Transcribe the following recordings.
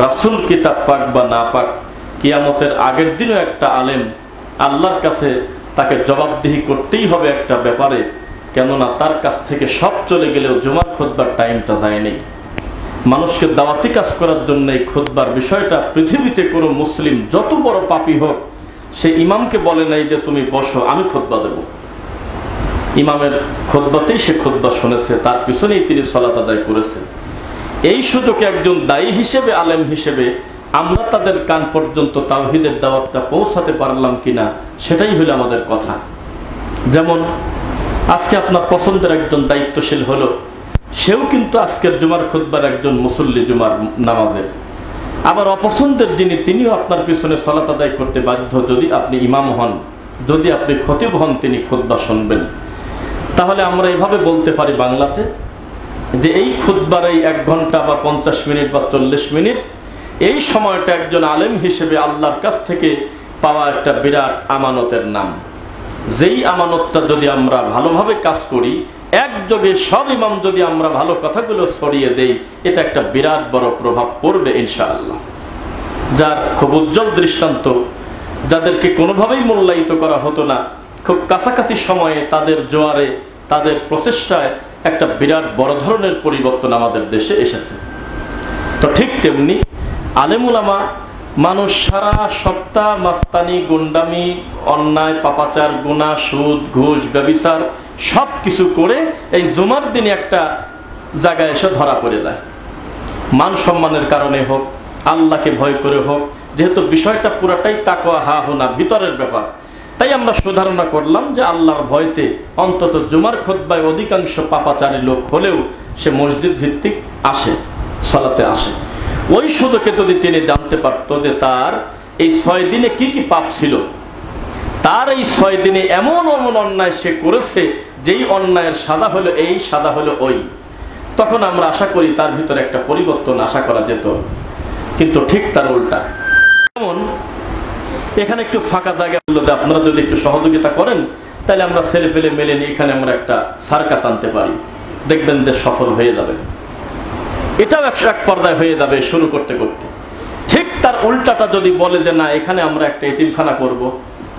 রাসূল কিতাব পাক বা না পাক, কিয়ামতের আগের দিনও একটা আলেম আল্লাহর কাছে তাকে জবাবদিহি করতেই হবে একটা ব্যাপারে, কেননা তার কাছ থেকে সব চলে গেলেও জুমার খুতবার টাইমটা যায়নি। মানুষকে দাওয়াতি কাজ করার জন্য এই খুতবার বিষয়টা, পৃথিবীতে কোনো মুসলিম যত বড় পাপী হোক, সে ইমামকে বলে নাই যে তুমি বসো আমি খুতবা দেব। ইমামের খুতবাতেই সে খুতবা শুনেছে, তার পিছনেই তিনি সালাত আদায় করেছে। এই সুযোগে একজন দায়ী হিসেবে, আলেম হিসেবে আমরা তাদের কান পর্যন্ত তাওহীদের দাওয়াতটা পৌঁছাতে পারলাম কিনা, সেটাই হলো আমাদের কথা। যেমন আজকে আপনার পছন্দের একজন দায়িত্বশীল হলো, সেও কিন্তু আজকের জুমার খুতবার একজন মুসল্লি জুমার নামাজের। আবার অপছন্দের যিনি, তিনিও আপনার পিছনে সালাত আদায় করতে বাধ্য যদি আপনি ইমাম হন, যদি আপনি খতিব হন, তিনি খুতবা শুনবেন। তাহলে আমরা এইভাবে বলতে পারি বাংলাতে যে এই খুতবার এই 1 ঘন্টা বা 50 মিনিট বা 40 মিনিট, এই সময়টা একজন আলেম হিসেবে আল্লাহর কাছ থেকে পাওয়া একটা বিরাট আমানতের নাম। যেই আমানতটা যদি আমরা ভালোভাবে কাজ করি, একযোগে সব ইমাম যদি আমরা ভালো কথাগুলো ছড়িয়ে দেই, এটা একটা বিরাট বড় প্রভাব পড়বে ইনশাআল্লাহ। যার খুব উজ্জ্বল দৃষ্টান্ত, যাদেরকে কোনোভাবেই মূল্যায়িত করা হতো না, খুব কাছাকাছি সময়ে তাদের জোয়ারে, তাদের প্রচেষ্টায় একটা বিরাট বড় ধরনের পরিবর্তন আমাদের দেশে এসেছে। তো ঠিক তেমনি আলেম উলামা, মানুষ সারা সপ্তাহ মাস্তানি, গুন্ডামি, অন্যায়, পাপাচার, গুনাহ, সুদ, ঘুষ, ব্যভিচার সব কিছু করে এই জুমার দিনে একটা জায়গায় এসে ধরা পড়ে দেয়। মান সম্মানের কারণে হোক, আল্লাহকে ভয় করে হোক, যেহেতু বিষয়টা পুরাটাই তাকওয়া হা হুনা ভিতরের ব্যাপার, তাই আমরা সুধারণা করলাম যে আল্লাহর ভয়তে অন্তত জুমার খুতবায় অধিকাংশ পাপাচারী লোক হলেও সে মসজিদ ভিত্তিক আসে, সালাতে আসে। ওই সুযোগে যদি তিনি জানতে পারত যে তার এই 6 দিনে কি কি পাপ ছিল, তার এই 6 দিনে এমন এমন অন্যায় সে করেছে, যেই অন্যায়ের সাদা হলো এই, সাদা হলো ওই, তখন আমরা আশা করি তার ভিতরে একটা পরিবর্তন আশা করা যেত। কিন্তু ঠিক তার উল্টা। যেমন এখানে একটু ফাঁকা জায়গা হলো, আপনারা যদি একটু সহযোগিতা করেন, তাহলে আমরা ছেলে ফেলে মেলে নিয়ে এখানে আমরা একটা সার্কাস আনতে পারি, দেখবেন যে সফল হয়ে যাবে। এটাও এক পর্যায়ে হয়ে যাবে শুরু করতে করতে। ঠিক তার উল্টাটা যদি বলে যে না, এখানে আমরা একটা এতিমখানা করব,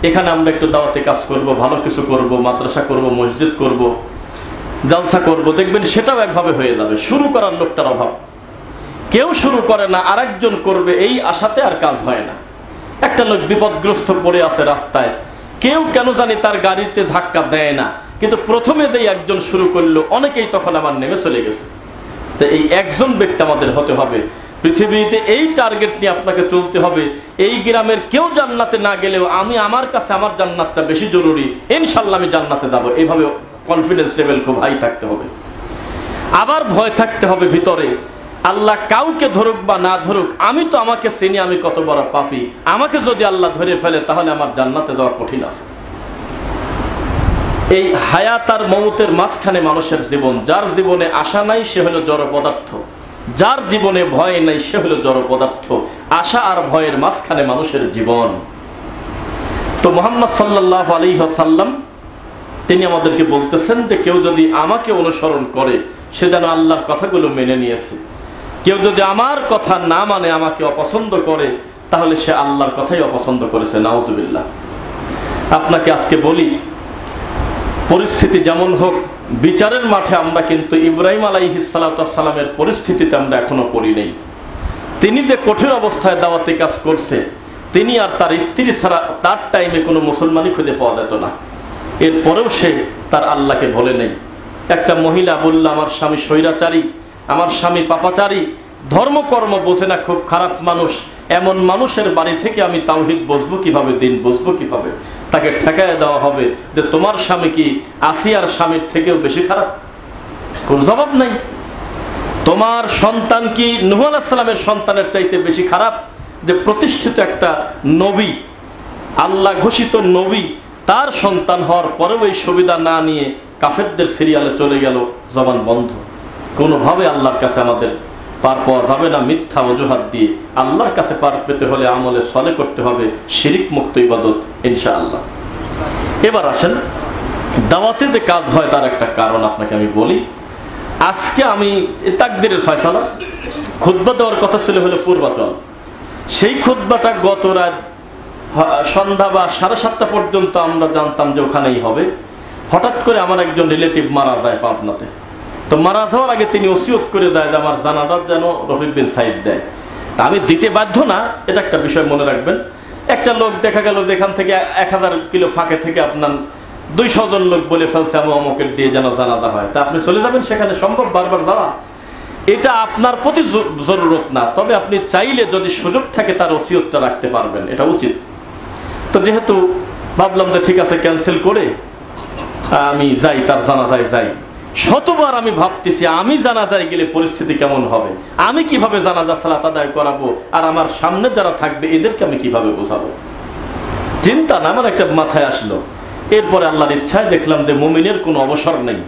এখানে আমরা একটু দাওয়াতে কাজ করব, ভালো কিছু করব, মাদ্রাসা করব, মসজিদ করব, জালসা করব, দেখবেন সেটাও একভাবে হয়ে যাবে। শুরু করার লোকটার অভাব, কেউ শুরু করে না, আরেকজন করবে, এই আশাতে আর কাজ হয় না। একটা লোক বিপদগ্রস্ত পড়ে আছে রাস্তায়, কেউ কেন জানি তার গাড়িতে ধাক্কা দেয় না, কিন্তু প্রথমে যেই একজন শুরু করলো, অনেকেই তখন আমার নেমে চলে গেছে। তো এই একজন ব্যক্তি আমাদের হতে হবে। পৃথিবীতে এই টার্গেট নিয়ে আপনাকে চলতে হবে। এই গ্রামের কেউ জান্নাতে না গেলেও আমার কাছে আমার জান্নাতটা বেশি জরুরি, ইনশাল্লাহ আমি জান্নাতে যাবো। এইভাবে কনফিডেন্স লেভেল খুব হাই থাকতে হবে। আবার ভয় থাকতে হবে ভিতরে, আল্লাহ কাউকে ধরুক বা না ধরুক, আমি তো আমাকে চিনি, আমি কত বড় পাপী, আমাকে যদি আল্লাহ ধরে ফেলে তাহলে আমার জান্নাতে যাওয়া কঠিন আছে। এই হায়াত আর মৌতের মাঝখানে মানুষের জীবন। যার জীবনে আশা নাই সে হলো জড় পদার্থ, যার জীবনে ভয় নাই সে হলো জড় পদার্থ। আশা আর ভয়ের মাঝখানে মানুষের জীবন। তো মুহাম্মদ সাল্লাল্লাহু আলাইহি ওয়াসাল্লাম তিনি আমাদেরকে বলতেছেন যে কেউ যদি আমাকে অনুসরণ করে, সে যেন আল্লাহর কথাগুলো মেনে নিয়েছে। কেউ যদি আমার কথা না মানে, আমাকে অপছন্দ করে, তাহলে সে আল্লাহর কথাই অপছন্দ করেছে। নাউজুবিল্লাহ। আপনাকে আজকে বলি, পরিস্থিতি যেমন হোক, বিচারের মাঠে আমরা কিন্তু ইব্রাহিম আলাইহিস সালামের পরিস্থিতিতে আমরা এখনো পড়ি নেই। তিনি যে কঠিন অবস্থায় দাওয়াতি কাজ করছে, তিনি আর তার স্ত্রী ছাড়া তার টাইমে কোনো মুসলমানই খুঁজে পাওয়া যেত না। এরপরেও সে তার আল্লাহকে বলে নেই। একটা মহিলা বলল, আমার স্বামী স্বৈরাচারী, আমার স্বামী পাপাচারী, ধর্মকর্ম বোঝে না, খুব খারাপ মানুষ। এমন মানুষের বাড়ি থেকে আমি তাওহীদ বুঝবো কিভাবে, দিন বুঝবো কিভাবে? তাকে ঠেকায় দেওয়া হবে যে তোমার স্বামী কি আসিয়ার স্বামীর থেকেও বেশি খারাপ? কোন জবাব নাই। তোমার সন্তান কি নূহ আলাইহিস সালামের সন্তানের চাইতে বেশি খারাপ? যে প্রতিষ্ঠিত একটা নবী, আল্লাহ ঘোষিত নবী, তার সন্তান হওয়ার পরেও এই সুবিধা না নিয়ে কাফেরদের সিরিয়ালে চলে গেল, জবান বন্ধ। কোনোভাবে আল্লাহর কাছে আমাদের পার পাওয়া যাবে না মিথ্যা অজুহাত দিয়ে। আল্লাহর কাছে পার পেতে হলে আমলে সলে করতে হবে, শিরিক মুক্ত ইবাদত ইনশাআল্লাহ। এবার আসেন, দাওয়াতে যে কাজ হয় তার একটা কারণ আপনাকে আমি বলি। আজকে আমি তাকদীরের ফয়সালা, খুতবা দেওয়ার কথা ছিল হলো পূর্বাচল। সেই খুতবাটা গত রাত সন্ধ্যা বা 7:30 পর্যন্ত আমরা জানতাম যে ওখানেই হবে। হঠাৎ করে আমার একজন রিলেটিভ মারা যায় পাবনাতে। তো মারা যাওয়ার আগে তিনি ওসিয়ত করে দেয় যে আমার জানাজা যেন রফিক বিন সাইদ দেয়। আমি দিতে বাধ্য না, এটা একটা বিষয় মনে রাখবেন। একটা লোক দেখা গেল এখান থেকে 1000 কিলো ফাঁকে থেকে আপনার 200 জন লোক বলে ফেলছে আমি অমুকের দিয়ে যেন জানাজা হয়, তা আপনি চলে যাবেন সেখানে? সম্ভব বারবার যাওয়া? এটা আপনার প্রতি জরুরত না, তবে আপনি চাইলে যদি সুযোগ থাকে তার ওসিয়তটা রাখতে পারবেন, এটা উচিত। তো যেহেতু ভাবলাম যে ঠিক আছে ক্যান্সেল করে আমি যাই, তার জানাজায় যাই। শতবার আমি ভাবতেছি আমি জানাজায় গেলে পরিস্থিতি কেমন হবে, আমি কিভাবে জানাজা সালাত আদায় করাবো, আর আমার সামনে যারা থাকবে এদেরকে আমি কিভাবে বোঝাবো। চিন্তা না আমার একটা মাথায় আসলো। এরপরে আল্লাহর ইচ্ছায় দেখলাম যে মুমিনের কোনো অবসর নেই,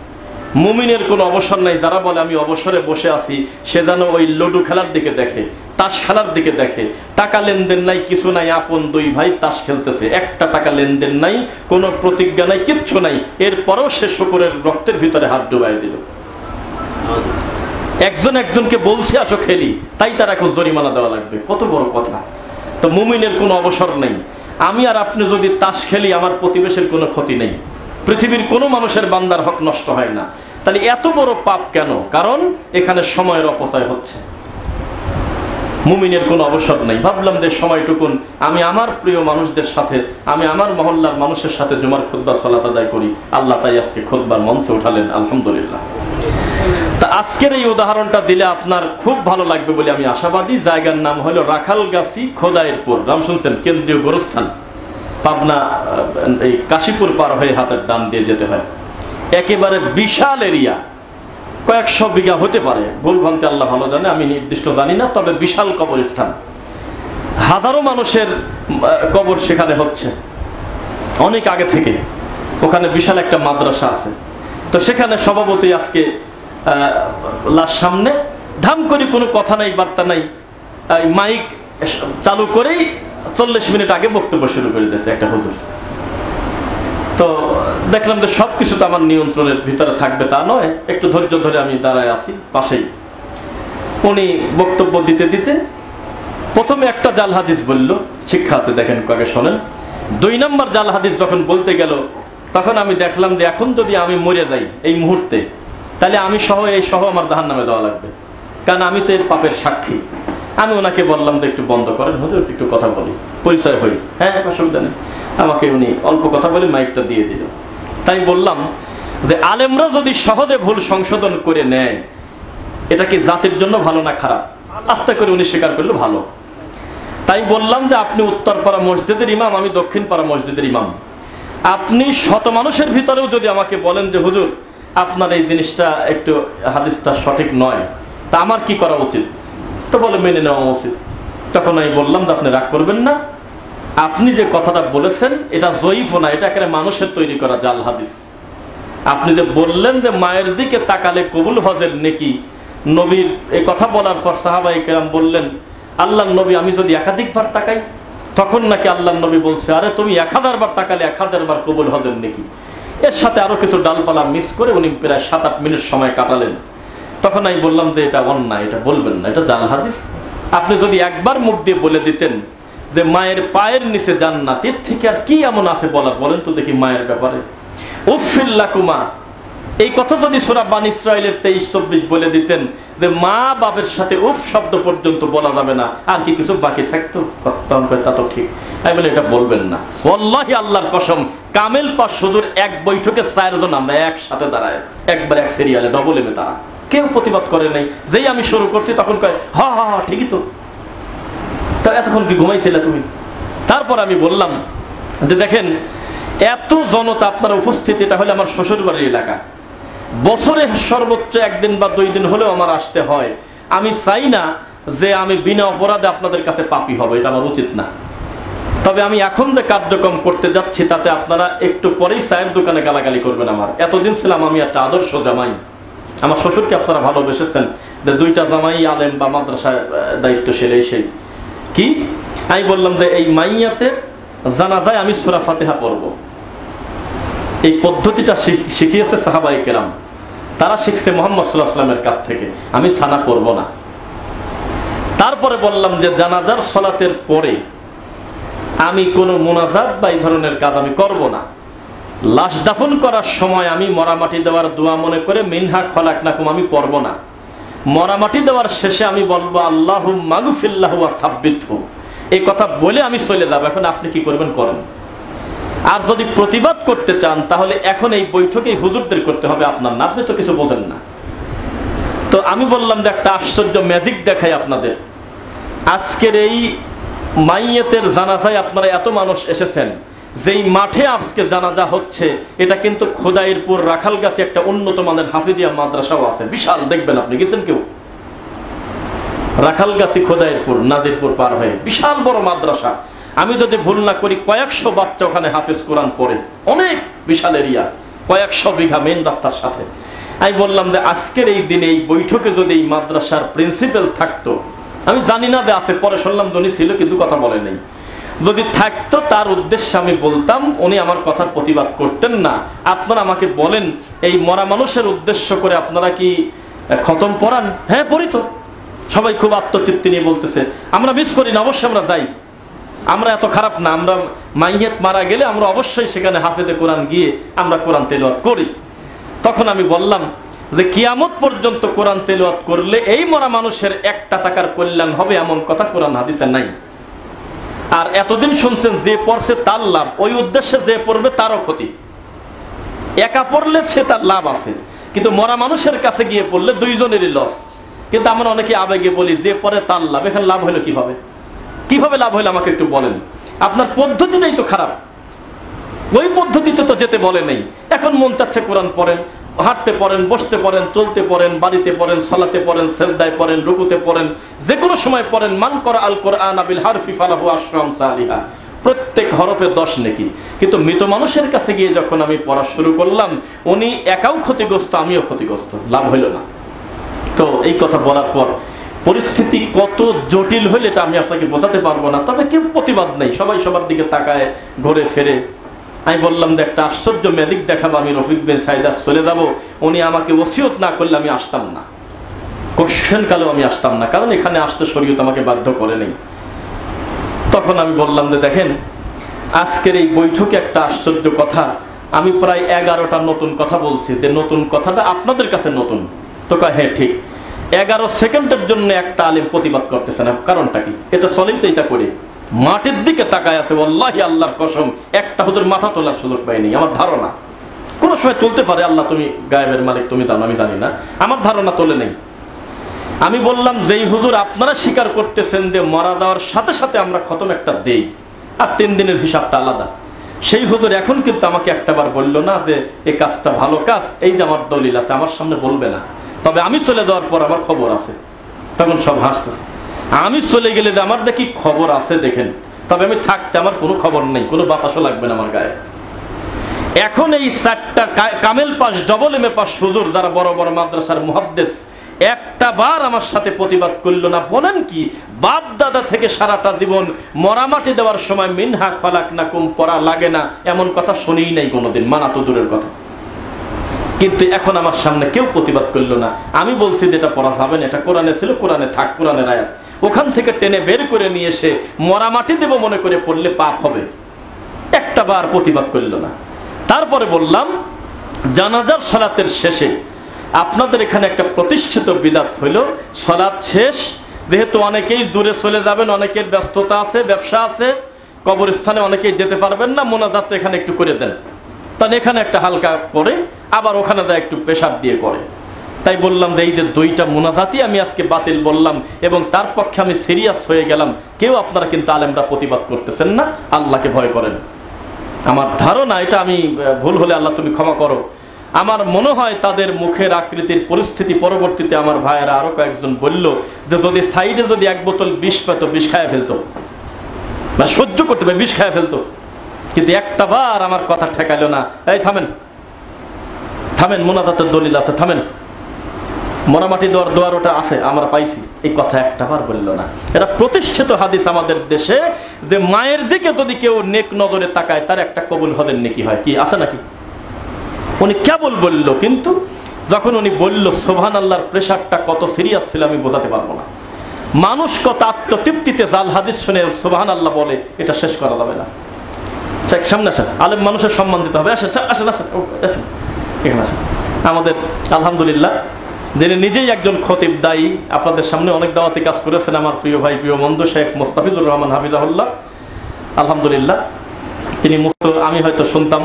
মুমিনের কোনো অবসর নাই। যারা বলে আমি অবসরে বসে আছি, সে যেন ওই লুডু খেলার দিকে দেখে, তাস খেলার দিকে দেখে। টাকা লেনদেন নাই, কিছু নাই, আপন দুই ভাই তাস খেলতেছে, একটা টাকা লেনদেন নাই, কোনো প্রতিজ্ঞা নাই, কিচ্ছু নাই। এরপরেও সে শুকরের রক্তের ভিতরে হাত ডুবাই দিল। একজন একজনকে বলছে আসো খেলি, তাই তার এখন জরিমানা দেওয়া লাগবে। কত বড় কথা! তো মুমিনের কোনো অবসর নেই। আমি আর আপনি যদি তাস খেলি, আমার প্রতিবেশের কোনো ক্ষতি নেই, পৃথিবীর কোনো মানুষের বান্দার হক নষ্ট হয় না। তাহলে এত বড় পাপ কেন? কারণ এখানে সময়ের অপচয় হচ্ছে। মুমিনের কোনো অবসর নেই। ভাবলাম যে সময়টুকুন আমি আমার প্রিয় মানুষদের সাথে, আমি আমার মহল্লার মানুষের সাথে জুমার খুতবা সালাত আদায় করি। আল্লাহ তাই আজকে খুতবার মঞ্চে উঠালেন, আলহামদুলিল্লাহ। তা আজকের এই উদাহরণটা দিলে আপনার খুব ভালো লাগবে বলে আমি আশাবাদী। জায়গার নাম হলো রাখালগাছি, খোদাইরপুর। নাম শুনছেন? কেন্দ্রীয় গোরস্থান, পাবনা এই কাশীপুর পার হয়ে হাতের ডান দিয়ে যেতে হয়। একেবারে বিশাল এরিয়া, কয়েকশো বিঘা হতে পারে, ভুল ভ্রান্তি আল্লাহ ভালো জানে, আমি নির্দিষ্ট জানি না। তবে বিশাল কবরস্থান, হাজারো মানুষের কবর সেখানে হচ্ছে অনেক আগে থেকে। ওখানে বিশাল একটা মাদ্রাসা আছে। তো সেখানে সভাপতি আজকে লাশ সামনে ধাম করে, কোনো কথা নাই, বার্তা নাই, মাইক চালু করেই 40 মিনিট আগে বক্তব্য শুরু করে দিয়েছে একটা হুজুর। তো দেখলাম যে সবকিছু তো আমার নিয়ন্ত্রণের ভিতরে থাকবে তা নয়, একটু ধৈর্য ধরে আমি দাঁড়ায় আছি পাশেই। উনি বক্তব্য দিতে দিতে প্রথমে একটা জাল হাদিস বলল, শিক্ষা আছে দেখেন, কয়েক শোনেন। 2 নম্বর জাল হাদিস যখন বলতে গেল, তখন আমি দেখলাম যে এখন যদি আমি মরে যাই এই মুহূর্তে, তাহলে আমি সহ এই সহ আমার জাহান্নামে দেওয়া লাগবে, কারণ আমি তো এর পাপের সাক্ষী। আমি ওনাকে বললাম যে একটু বন্ধ করেন হুজুর, একটু কথা বলি, পরিচয় হই। হ্যাঁ, অসুবিধা নেই। আমাকে উনি অল্প কথা বলে মাইকটা দিয়ে দিল। তাই বললাম যে আলেমরা যদি সহজে ভুল সংশোধন করে নেয়, এটা কি জাতির জন্য ভালো না খারাপ? আস্তে করে উনি স্বীকার করলো ভালো। তাই বললাম যে আপনি উত্তরপাড়া মসজিদের ইমাম, আমি দক্ষিণপাড়া মসজিদের ইমাম। আপনি শত মানুষের ভিতরেও যদি আমাকে বলেন যে হুজুর আপনার এই জিনিসটা একটু হাদিসটা সঠিক নয়, তা আমার কি করা উচিত? তো বলে মেনে নেওয়া উচিত। তখন আমি বললাম যে আপনি রাগ করবেন না, আপনি যে কথাটা বলেছেন এটা জয়ীফ না, এটা একেবারে মানুষের তৈরি করা জাল হাদিস। আপনি যে বললেন যে মায়ের দিকে তাকালে কবুল হজের নেকি, নবীর এই কথা বলার পর সাহাবায়ে কেরাম বললেন আল্লাহর নবী আমি যদি একাধিকবার তাকাই, তখন নাকি আল্লাহর নবী বলছে আরে তুমি 1000 বার তাকালে 1000 বার কবুল হজের নেকি। এর সাথে আরো কিছু ডালপালা মিস করে উনি প্রায় 7-8 মিনিট সময় কাটালেন। তখন আমি বললাম যে এটা অন্যায়, এটা বলবেন না, এটা জাল হাদিস। আপনি যদি একবার মুখ দিয়ে বলে দিতেন যে মায়ের পায়ের নিচে জান্নাত, এর থেকে আর কি এমন আছে বলার, বলেন তো দেখি মায়ের ব্যাপারে। উফিল লাকুমা, এই কথা যদি সূরা বানী ইসরাঈলের 23-24 বলে দিতেন যে মা বাবার সাথে উফ শব্দ পর্যন্ত বলা যাবে না, আর কি কিছু বাকি থাকতো? তখন কয় তা তো ঠিক। আমি বলি এটা বলবেন না। ওয়াল্লাহি আল্লাহর কসম, কামেল পাশ হুজুর এক বৈঠকে 4 জন আমরা একসাথে দাঁড়ায়, একবার এক সিরিয়ালে ডবল এমে তারা, কেউ প্রতিবাদ করে নাই। যেই আমি শুরু করছি তখন কয় হা হা হা ঠিকই তো, তা এতক্ষণ কি ঘুমাইছিলে তুমি? তারপর আমি বললাম যে দেখেন এত জনতা আপনার উপস্থিতি, এটা হলে আমার শ্বশুর বাড়ির এলাকা, বছরে সর্বোচ্চ 1 দিন বা 2 দিন হলেও আমার আসতে হয়। আমি চাই না যে আমি বিনা অপরাধে আপনাদের কাছে পাপী হব, এটা আমার উচিত না। তবে আমি এখন যে কার্যক্রম করতে যাচ্ছি তাতে আপনারা একটু পরেই চায়ের দোকানে গালাগালি করবেন আমার। এতদিন ছিলাম আমি একটা আদর্শ জামাই, আমার শ্বশুরকে আপনারা ভালোবেসেছেন, যে 2টা জামাই আলেম বা মাদ্রাসায় দায়িত্বশীল, এই সেই কি। আমি বললাম যে এই মাইয়াতে জানাজায় আমি সূরা ফাতিহা পড়ব। এই পদ্ধতিটা শিখিয়েছে সাহাবায়ে কেরাম, তারা শিখছে মুহাম্মদ সাল্লাল্লাহু আলাইহি ওয়াসাল্লামের কাছ থেকে। আমি ছানা পড়ব না, তারপরে বললাম যে জানাজার সালাতের পরে আমি কোনো মুনাজাত বা এই ধরনের কাজ আমি করব না। লাশ দাফন করার সময় আমি মরামাটি দেওয়ার দোয়া মনে করে মিনহা খলাকনাকুম আমি পড়ব না। মরামাটি দেওয়ার শেষে আমি বলবো আল্লাহুম্মা গফিরলাহু ওয়া সাব্বিতহু, এই কথা বলে আমি চলে যাব। এখন আপনি কি করবেন করেন। আর যদি প্রতিবাদ করতে চান তাহলে এখন এই বৈঠকে হুজুরদের করতে হবে, আপনার না, আপনি তো কিছু বোঝেন না। তো আমি বললাম যে একটা আশ্চর্য ম্যাজিক দেখাই আপনাদের। আজকের এই মাইয়েতের জানাজায় আপনারা এত মানুষ এসেছেন, যেই মাঠে আজকে জানাজা হচ্ছে এটা কিন্তু খোদাইরপুর রাখালগাছি একটা উন্নত মানের হাফিজিয়া মাদ্রাসাও আছে, বিশাল। দেখবেন, আপনি গেছেন কেউ? রাখালগাছি খোদাইরপুর নাজিরপুর পার হয়ে বিশাল বড় মাদ্রাসা। আমি যদি ভুল না করি কয়েকশো বাচ্চা ওখানে হাফেজ কোরআন পড়ে, অনেক বিশাল এরিয়া, কয়েকশো বিঘা মেন রাস্তার সাথে। আমি বললাম যে আজকের এই দিনে এই বৈঠকে যদি এই মাদ্রাসার প্রিন্সিপাল থাকতো, আমি জানি না যে আছে, পরে শুনলাম উনি ছিল কিন্তু কথা বলে নেই, যদি থাকতো তার উদ্দেশ্যে আমি বলতাম, উনি আমার কথার প্রতিবাদ করতেন না। আপনারা আমাকে বলেন এই মরা মানুষের উদ্দেশ্য করে আপনারা কি খতম পড়ান? হ্যাঁ পড়ি তো। সবাই খুব আত্মতৃপ্তি নিয়ে বলতেছে আমরা মিস করি না, অবশ্যই আমরা যাই, আমরা এত খারাপ না, আমরা মাইয়েত মারা গেলে আমরা অবশ্যই সেখানে হাফেজে কোরআন গিয়ে আমরা কোরআন তেলাওয়াত করি। তখন আমি বললাম যে কিয়ামত পর্যন্ত কোরআন তেলাওয়াত করলে এই মরা মানুষের একটা টাকার কল্যাণ হবে এমন কথা কোরআন হাদিসে নাই। আর এতদিন শুনছেন যে পড়ছে তার লাভ, ওই উদ্দেশ্যে যে পড়বে তারও ক্ষতি। একা পড়লে সে তার লাভ আছে, কিন্তু মরা মানুষের কাছে গিয়ে পড়লে দুইজনেরই লস। কিন্তু আমরা অনেকে আবেগে বলি যে পড়ে তার লাভ, এখানে লাভ হলো কিভাবে? কিভাবে লাভ হলো আমাকে একটু বলেন। আপনার পদ্ধতিটাই তো খারাপ, ওই পদ্ধতিতে তো যেতে বলে নেই। এখন মন চাচ্ছে কোরআন পড়েন, হাঁটতে পড়েন, বসতে পড়েন, চলতে পড়েন, বাড়িতে পড়েন, সালাতে পড়েন, সেজদায় পড়েন, রুকুতে পড়েন, যে কোনো সময় পড়েন। মান করা আল কোরআন বিল হারফি ফালাহু আশরাম সালিহা, প্রত্যেক হরফে 10 নেকি। কিন্তু মৃত মানুষের কাছে গিয়ে যখন আমি পড়া শুরু করলাম, উনি একাও ক্ষতিগ্রস্ত, আমিও ক্ষতিগ্রস্ত, লাভ হইল না। তো এই কথা বলার পর পরিস্থিতি কত জটিল হইলে এটা আমি আপনাকে বোঝাতে পারবো না। তবে কেউ প্রতিবাদ নেই, সবাই সবার দিকে তাকায়, ঘুরে ফেরে। আমি বললাম যে একটা আশ্চর্য ম্যাজিক দেখাবো, আমি রফিক বিন সাইদার চলে যাব, উনি আমাকে ওসিয়ত না করলে আমি আসতাম না, কোশ্চেন কালেও আমি আসতাম না, কারণ এখানে আসতে শরীয়ত আমাকে বাধ্য করে নেই। তখন আমি বললাম যে দেখেন আজকের এই বৈঠকে একটা আশ্চর্য কথা, আমি প্রায় 11টা নতুন কথা বলছি, যে নতুন কথাটা আপনাদের কাছে নতুন। তো হ্যাঁ ঠিক, 11 সেকেন্ডের জন্য একটা আলেম প্রতিবাদ করতেছে না, কারণটা কি? এটা চলেই তো এটা করে মাটির দিকে তাকায় আছে, ওয়াল্লাহি আল্লাহর কসম একটা হুজুর মাথা তোলার সুযোগ পাইনি। আমার ধারণা কোন সময় তুলতে পারে, আল্লাহ তুমি গায়েবের মালিক, তুমি জানো, আমি জানি না, আমার ধারণা তোলে নেই। আমি বললাম যেই হুজুর আপনারা স্বীকার করতেছেন যে মারা দেওয়ার সাথে সাথে আমরা খতম একটা দেই আর 3 দিনের হিসাবটা আলাদা, সেই হুজুর এখন কিন্তু আমাকে একটাবার বললো না যে এই কাজটা ভালো কাজ, এই যে আমার দলিল আছে, আমার সামনে বলবে না, তবে আমি চলে যাওয়ার পর আমার খবর আছে। তখন সব হাসতেছে। আমি চলে গেলে যে আমার দেখি খবর আছে দেখেন, তবে আমি থাকতে আমার কোনো খবর নেই, কোনো বাতাসও লাগবে না আমার গায়ে। এখন এই 4টা কামেল pass, double M A pass হুজুর যারা বড় বড় মাদ্রাসার মুহাদ্দিস, একটা বার আমার সাথে প্রতিবাদ করলো না। বলেন কি, বাপ দাদা থেকে সারাটা জীবন মরামাটি দেওয়ার সময় মিনহা খলাকনাকুম পড়া লাগে না এমন কথা শুনেই নাই কোনোদিন, মানা তো দূরের কথা। কিন্তু এখন আমার সামনে কেউ প্রতিবাদ করলো না। আমি বলছি যেটা পড়া যাবে না, এটা কোরআনে ছিল, কোরআনে থাক, কোরআনের আয়াত, ওখান থেকে টেনে বের করে নিয়ে এসে মরামাটি দেব মনে করে পড়লে পাপ হবে। একটা বার প্রতিবাদ করলো না। তারপরে বললাম জানাজার সালাতের শেষে আপনাদের এখানে একটা প্রতিষ্ঠিত বিদাত হইল, সালাত শেষ, যেহেতু অনেকেই দূরে চলে যাবেন, অনেকের ব্যস্ততা আছে, ব্যবসা আছে, কবরস্থানে অনেকেই যেতে পারবেন না, মোনাজাত এখানে একটু করে দেন। তাহলে এখানে একটা হালকা করে, আবার ওখানে দেয় একটু পেশাব দিয়ে করে। তাই বললাম যে এই যে 2টা মোনাজাতই আমি আজকে বাতিল বললাম, এবং তার পক্ষে আমি সিরিয়াস হয়ে গেলাম। কেউ আপনারা কিন্তু আলেমরা প্রতিবাদ করতেছেন না, আল্লাহকে ভয় করেন। আমার ধারণা, এটা আমি ভুল হলে আল্লাহ তুমি ক্ষমা করো, আমার মনে হয় তাদের মুখের আকৃতির পরিস্থিতি পরবর্তীতে আমার ভাইয়েরা আরো কয়েকজন বলল যে যদি সাইডে যদি 1 বোতল বিষ পেত, বিষ খায় ফেলতো, না সহ্য করতে পারে, বিষ খায় ফেলতো। কিন্তু একটা বার আমার কথা ঠেকাইলো না, এই থামেন থামেন, মোনাজাতের দলিল আছে, থামেন, মরামাটি দেওয়ার দোয়ার ওটা আছে, আমরা পাইছি, এই কথা একটা বার বললো না। এটা প্রতিষ্ঠিত হাদিস আমাদের দেশে, যে মায়ের দিকে যদি কেউ নেক নজরে তাকায় তার একটা কবুল হদের নেকি হয়, কি আছে নাকি? উনি কেবল বলল, কিন্তু যখন উনি বলল সুবহানাল্লাহর প্রেশারটা কত সিরিয়াস ছিল আমি বোঝাতে পারবো না। মানুষ কত আত্মতৃপ্তিতে জাল হাদিস শুনে সুবহানাল্লাহ বলে, এটা শেষ করা যাবে না। সামনে আসেন, আলেম মানুষের সম্মান দিতে হবে। আসেন আসেন আসেন আসেন, এখানে আসেন। আমাদের আলহামদুলিল্লাহ যিনি নিজেই একজন খতিব দায়ী, আপনাদের সামনে অনেক দাওয়াতি কাজ করেছেন, আমার প্রিয় ভাই প্রিয় বন্ধু শেখ মুস্তাফিজুর রহমান হাফিজাহুল্লাহ, আলহামদুলিল্লাহ। তিনি আমি হয়তো শুনতাম,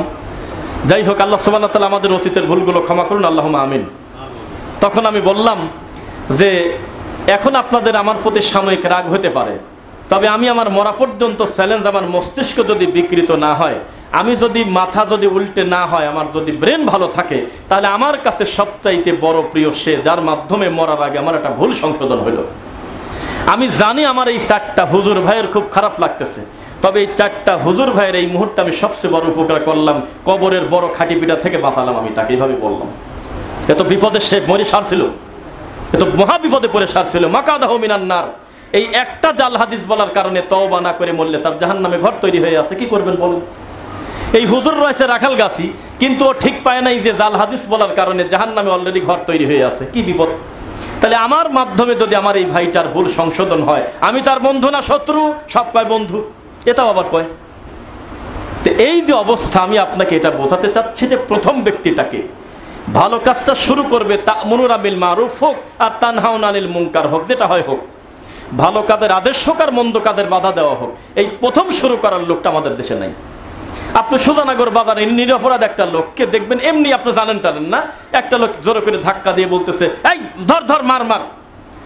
যাই হোক, আল্লাহ সুবহানাহু ওয়া তাআলা আমাদের অতীতের ভুলগুলো ক্ষমা করুন, আল্লাহুম্মা আমিন। তখন আমি বললাম যে এখন আপনাদের আমার প্রতি সাময়িক রাগ হতে পারে, তবে আমি আমার মরা পর্যন্ত চ্যালেঞ্জ, আমার মস্তিষ্ক যদি বিকৃত না হয়, আমি যদি মাথা যদি উল্টে না হয়, আমার যদি ব্রেন ভালো থাকে, তাহলে আমার কাছে সবচাইতে বড় প্রিয় সে যার মাধ্যমে মরার আগে আমার একটা ভুল সংশোধন হইল। আমি জানি আমার এই 4টা হুজুর ভাইয়ের খুব খারাপ লাগতেছে, তবে এই 4টা হুজুর ভাইয়ের এই মুহূর্তে আমি সবচেয়ে বড় উপকার করলাম, কবরের বড় খাটিপিটা থেকে বাঁচালাম। আমি তাকে এইভাবে বললাম। এত বিপদে সে মরি সারছিল, এত মহা বিপদে পড়ে সারছিল। মাকাদাহু মিনান নার, এই একটা জাল হাদিস বলার কারণে তওবা না করে মরলে তার জাহান্নামে ঘর তৈরি হয়ে আছে। কি করবেন বলুন? এই হুজুর রয়েছে রাখালগাছি, কিন্তু ও ঠিক পায় নাই যে জাল হাদিস বলার কারণে জাহান্নামে অলরেডি ঘর তৈরি হয়ে আছে। কি বিপদ! তাহলে আমার মাধ্যমে যদি আমার এই ভাইটার ভুল সংশোধন হয়, আমি তার বন্ধু না শত্রু? সব কয় বন্ধু, এটাও আবার কয়। তো এই যে অবস্থা, আমি আপনাকে এটা বোঝাতে চাচ্ছি যে প্রথম ব্যক্তিটাকে ভালো কাজটা শুরু করবে, তা'মুরুনা বিল মারুফ হোক আর তানহাউনা আনিল মুনকার হোক, যেটা হয় হোক, ভালো কাজের আদেশ হোক আর মন্দ কাজের বাধা দেওয়া হোক, এই প্রথম শুরু করার লোকটা আমাদের দেশে নাই। আপনি সুজানগর বাজারে নিরপরাধ একটা লোককে দেখবেন, এমনি আপনি জানেন টানেন না, একটা লোক জোরে করে ধাক্কা দিয়ে বলতেছে, এই ধর ধর মার মার,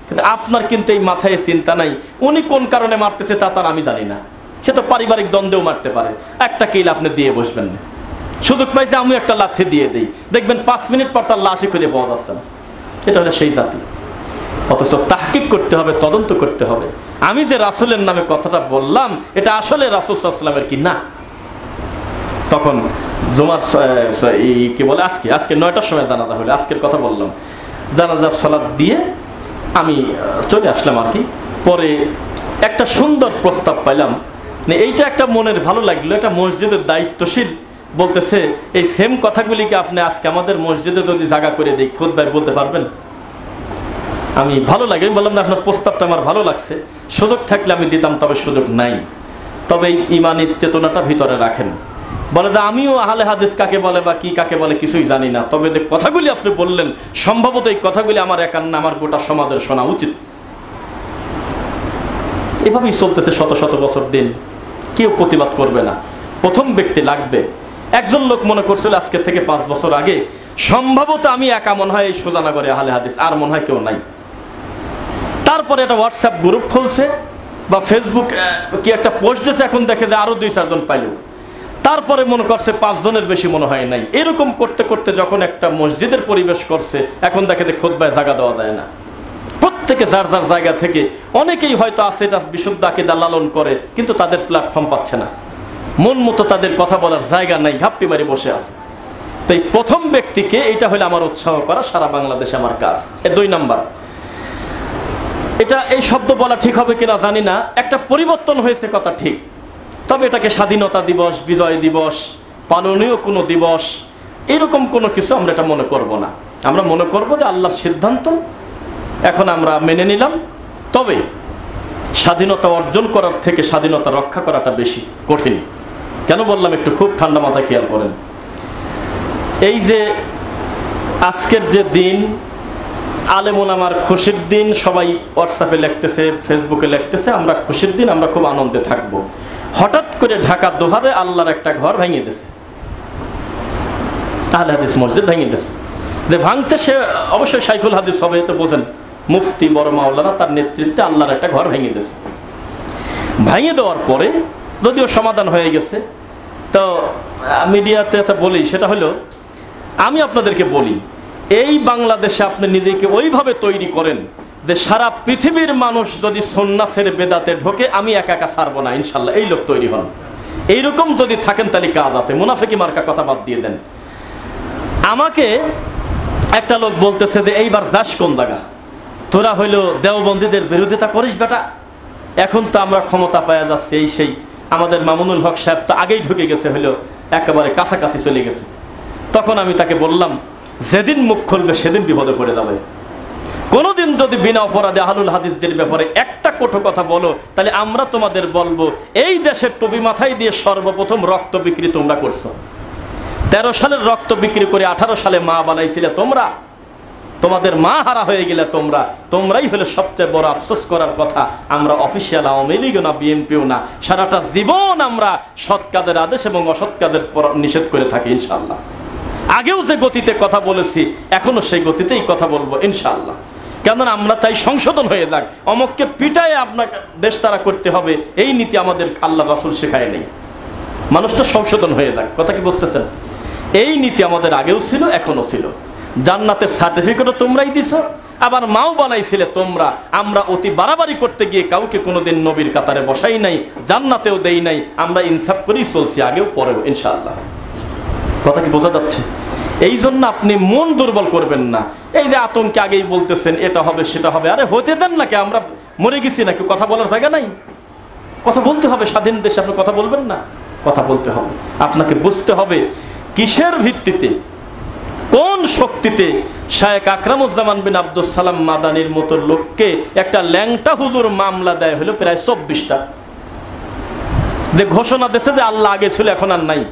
কিন্তু আপনার কিন্তু এই মাথায় চিন্তা নাই উনি কোন কারণে মারতেছে, তা তার আমি জানি না। সে তো পারিবারিক দ্বন্দ্বেও মারতে পারে, একটা কিল আপনি দিয়ে বসবেন না, সুযোগ পাইছে আমি একটা লাথি দিয়ে দিই, দেখবেন 5 মিনিট পর তার লাশই খুঁজে পাওয়া যাচ্ছে না। এটা হলো সেই জাতি। অথচ তাহকিক করতে হবে, তদন্ত করতে হবে, আমি যে রাসূলের নামে কথাটা বললাম এটা আসলে রাসূল সাল্লাল্লাহু আলাইহি ওয়াসাল্লামের কি না। তখন জুমার কি বলে আজকে 9টার সময় জানাজা হলো, আজকের কথা বললাম, জানাজার সালাত দিয়ে আমি চলে আসলাম আর কি। পরে একটা সুন্দর প্রস্তাব পাইলাম, এইটা একটা মনের ভালো লাগলো, একটা মসজিদের দায়িত্বশীল বলতেছে, এই সেম কথাগুলিকে আপনি আজকে আমাদের মসজিদে যদি জায়গা করে দিই খুতবায় বলতে পারবেন? আমি ভালো লাগে, আমি বললাম না, আপনার প্রস্তাবটা আমার ভালো লাগছে, সুযোগ থাকলে আমি দিতাম, তবে সুযোগ নাই। তবে এই ইমানি চেতনাটা ভিতরে রাখেন। বলে যে আমিও আহলে হাদিস কাকে বলে বা কি কাকে বলে কিছুই জানি না, তবে যে কথাগুলি আপনি বললেন সম্ভবত এই কথাগুলি আমার একার না, আমার গোটা সমাজের শোনা উচিত। এভাবেই চলতেছে শত শত বছর দিন, কেউ প্রতিবাদ করবে না, প্রথম ব্যক্তি লাগবে। একজন লোক মনে করছিল আজকে থেকে 5 বছর আগে সম্ভবত আমি একা মনে হয় এই সুজানগরে আহলে হাদিস, আর মনে হয় কেউ নাই। তারপরে একটা হোয়াটসঅ্যাপ গ্রুপ খুলছে বা ফেসবুক কি একটা পোস্ট দিয়েছে, এখন দেখে যে আরো 2-4 জন পাইল, তারপরে মনে করছে 5 জনের বেশি মনে হয় নাই। এরকম করতে করতে যখন একটা মসজিদের পরিবেশ করছে, এখন দেখে যে খুতবায় জায়গা দেওয়া যায় না। প্রত্যেকে যার যার জায়গা থেকে, অনেকেই হয়তো আছে এটা বিশুদ্ধ আকীদা লালন করে, কিন্তু তাদের প্ল্যাটফর্ম পাচ্ছে না, মন মতো তাদের কথা বলার জায়গা নাই, ঘাপটি মারি বসে আছে। তো এই প্রথম ব্যক্তিকে, এটা হলে আমার উৎসাহ করা, সারা বাংলাদেশে আমার কাজ। 2 নাম্বার, এটা এই শব্দ বলা ঠিক হবে কিনা জানি না, একটা পরিবর্তন হয়েছে কথা ঠিক, তবে এটাকে স্বাধীনতা দিবস, বিজয় দিবস, পালনীয় কোনো দিবস, এরকম কোনো কিছু আমরা এটা মনে করব না। আমরা মনে করব যে আল্লাহর সিদ্ধান্ত এখন আমরা মেনে নিলাম। তবে স্বাধীনতা অর্জন করার থেকে স্বাধীনতা রক্ষা করাটা বেশি কঠিন। কেন বললাম একটু খুব ঠান্ডা মাথায় খেয়াল করেন। এই যে আজকের যে দিন, আলেম ওলামার খুশির দিন, সবাই হোয়াটসঅ্যাপে লিখতেছে, ফেসবুকে লিখতেছে আমরা খুশির দিন, আমরা খুব আনন্দে থাকবো। হঠাৎ করে ঢাকা দোহারে আল্লাহর একটা ঘর ভেঙে দিয়েছে, আহলে হাদিস মসজিদ ভেঙে দিয়েছে। যে ভাঙছে সে অবশ্যই শাইখুল হাদিস হবে, তো বোঝেন, মুফতি বড় মাওলানা, তার নেতৃত্বে আল্লাহর একটা ঘর ভেঙে দিয়েছে। ভেঙে দেওয়ার পরে যদিও সমাধান হয়ে গেছে, তো মিডিয়াতে বলি, সেটা হলো আমি আপনাদেরকে বলি, এই বাংলাদেশে আপনি নিজেকে ওইভাবে তৈরি করেন যে সারা পৃথিবীর মানুষ যদি সুন্নাহ ছেড়ে বেদাতে ঢোকে, আমি একা একা ছাড়বো না ইনশাল্লাহ, এই লোক তৈরি হন। এইরকম যদি থাকেন তাহলে কাজ আছে। মুনাফিকি মার্কা কথা বাদ দিয়ে দেন। আমাকে একটা লোক বলতেছে যে এইবার যাস কোন জায়গা, তোরা হইলো দেওবন্দীদের বিরোধিতা করিস বেটা, এখন তো আমরা ক্ষমতা পাওয়া যাচ্ছে, এই সেই আমাদের মামুনুল হক সাহেব তো আগেই ঢুকে গেছে, হইলো একেবারে কাছাকাছি চলে গেছে। তখন আমি তাকে বললাম, যেদিন মুখ খুলবে সেদিন বিপদে পড়ে যাবে। কোনদিন যদি বিনা অপরাধে আহলুল হাদিসদের ব্যাপারে একটা কটু কথা বলো, তাহলে আমরা তোমাদের বলবো, এই দেশের টুপি মাথায় দিয়ে সর্বপ্রথম রক্ত বিক্রি তোমরা করছো। 13 সালের রক্ত বিক্রি করে 18 সালে মা বানাইছিলে তোমরা। তোমাদের মা হারা হয়ে গেলে তোমরাই হলে সবচেয়ে বড় আফসোস করার কথা। আমরা অফিসিয়াল আওয়ামী লীগও না, বিএনপিও না, সারাটা জীবন আমরা সৎ কাজের আদেশ এবং অসৎ কাজের নিষেধ করে থাকি ইনশাআল্লাহ। আগেও যে গতিতে কথা বলেছি এখনো সেই গতিতেই কথা বলবো ইনশাআল্লাহ। কেননা আমরা চাই সংশোধন হয়ে যাক, অমককে পিটায় আপনাকে দেশ তারা করতে হবে, এই নীতি আমাদের আল্লাহ রাসূল শেখায় নেই। মানুষটা সংশোধন হয়ে যাক, কথা কি বুঝতেছেন? এই নীতি আমাদের আগেও ছিল, এখনো ছিল। জান্নাতের সার্টিফিকেটও তোমরাই দিছো, আবার মাও বানাইছিলে তোমরা। আমরা অতি বাড়াবাড়ি করতে গিয়ে কাউকে কোনোদিন নবীর কাতারে বসাই নাই, জান্নাতেও দেই নাই। আমরা ইনসাফ করেই চলছি, আগেও পরেও ইনশাআল্লাহ। কথা কি বোঝা যাচ্ছে? এই জন্য আপনি মন দুর্বল করবেন না। এই যে আতঙ্কে আগেই বলতেছেন এটা হবে সেটা হবে, আরে হতে দেন নাকি? আমরা মরে গেছি নাকি? কথা বলার জায়গা নাই? কথা বলতে হবে। স্বাধীন দেশে আপনি কথা বলবেন না? কথা বলতে হবে। আপনাকে বুঝতে হবে কিসের ভিত্তিতে, কোন শক্তিতে শায়েখ আকরামুজ্জামান বিন আব্দুস সালাম মাদানির মতো লোককে একটা ল্যাংটা হুজুর মামলা দেয় হলো প্রায় 24টা, যে ঘোষণা দিয়েছে যে আল্লাহ আগে ছিল এখন আর নাই।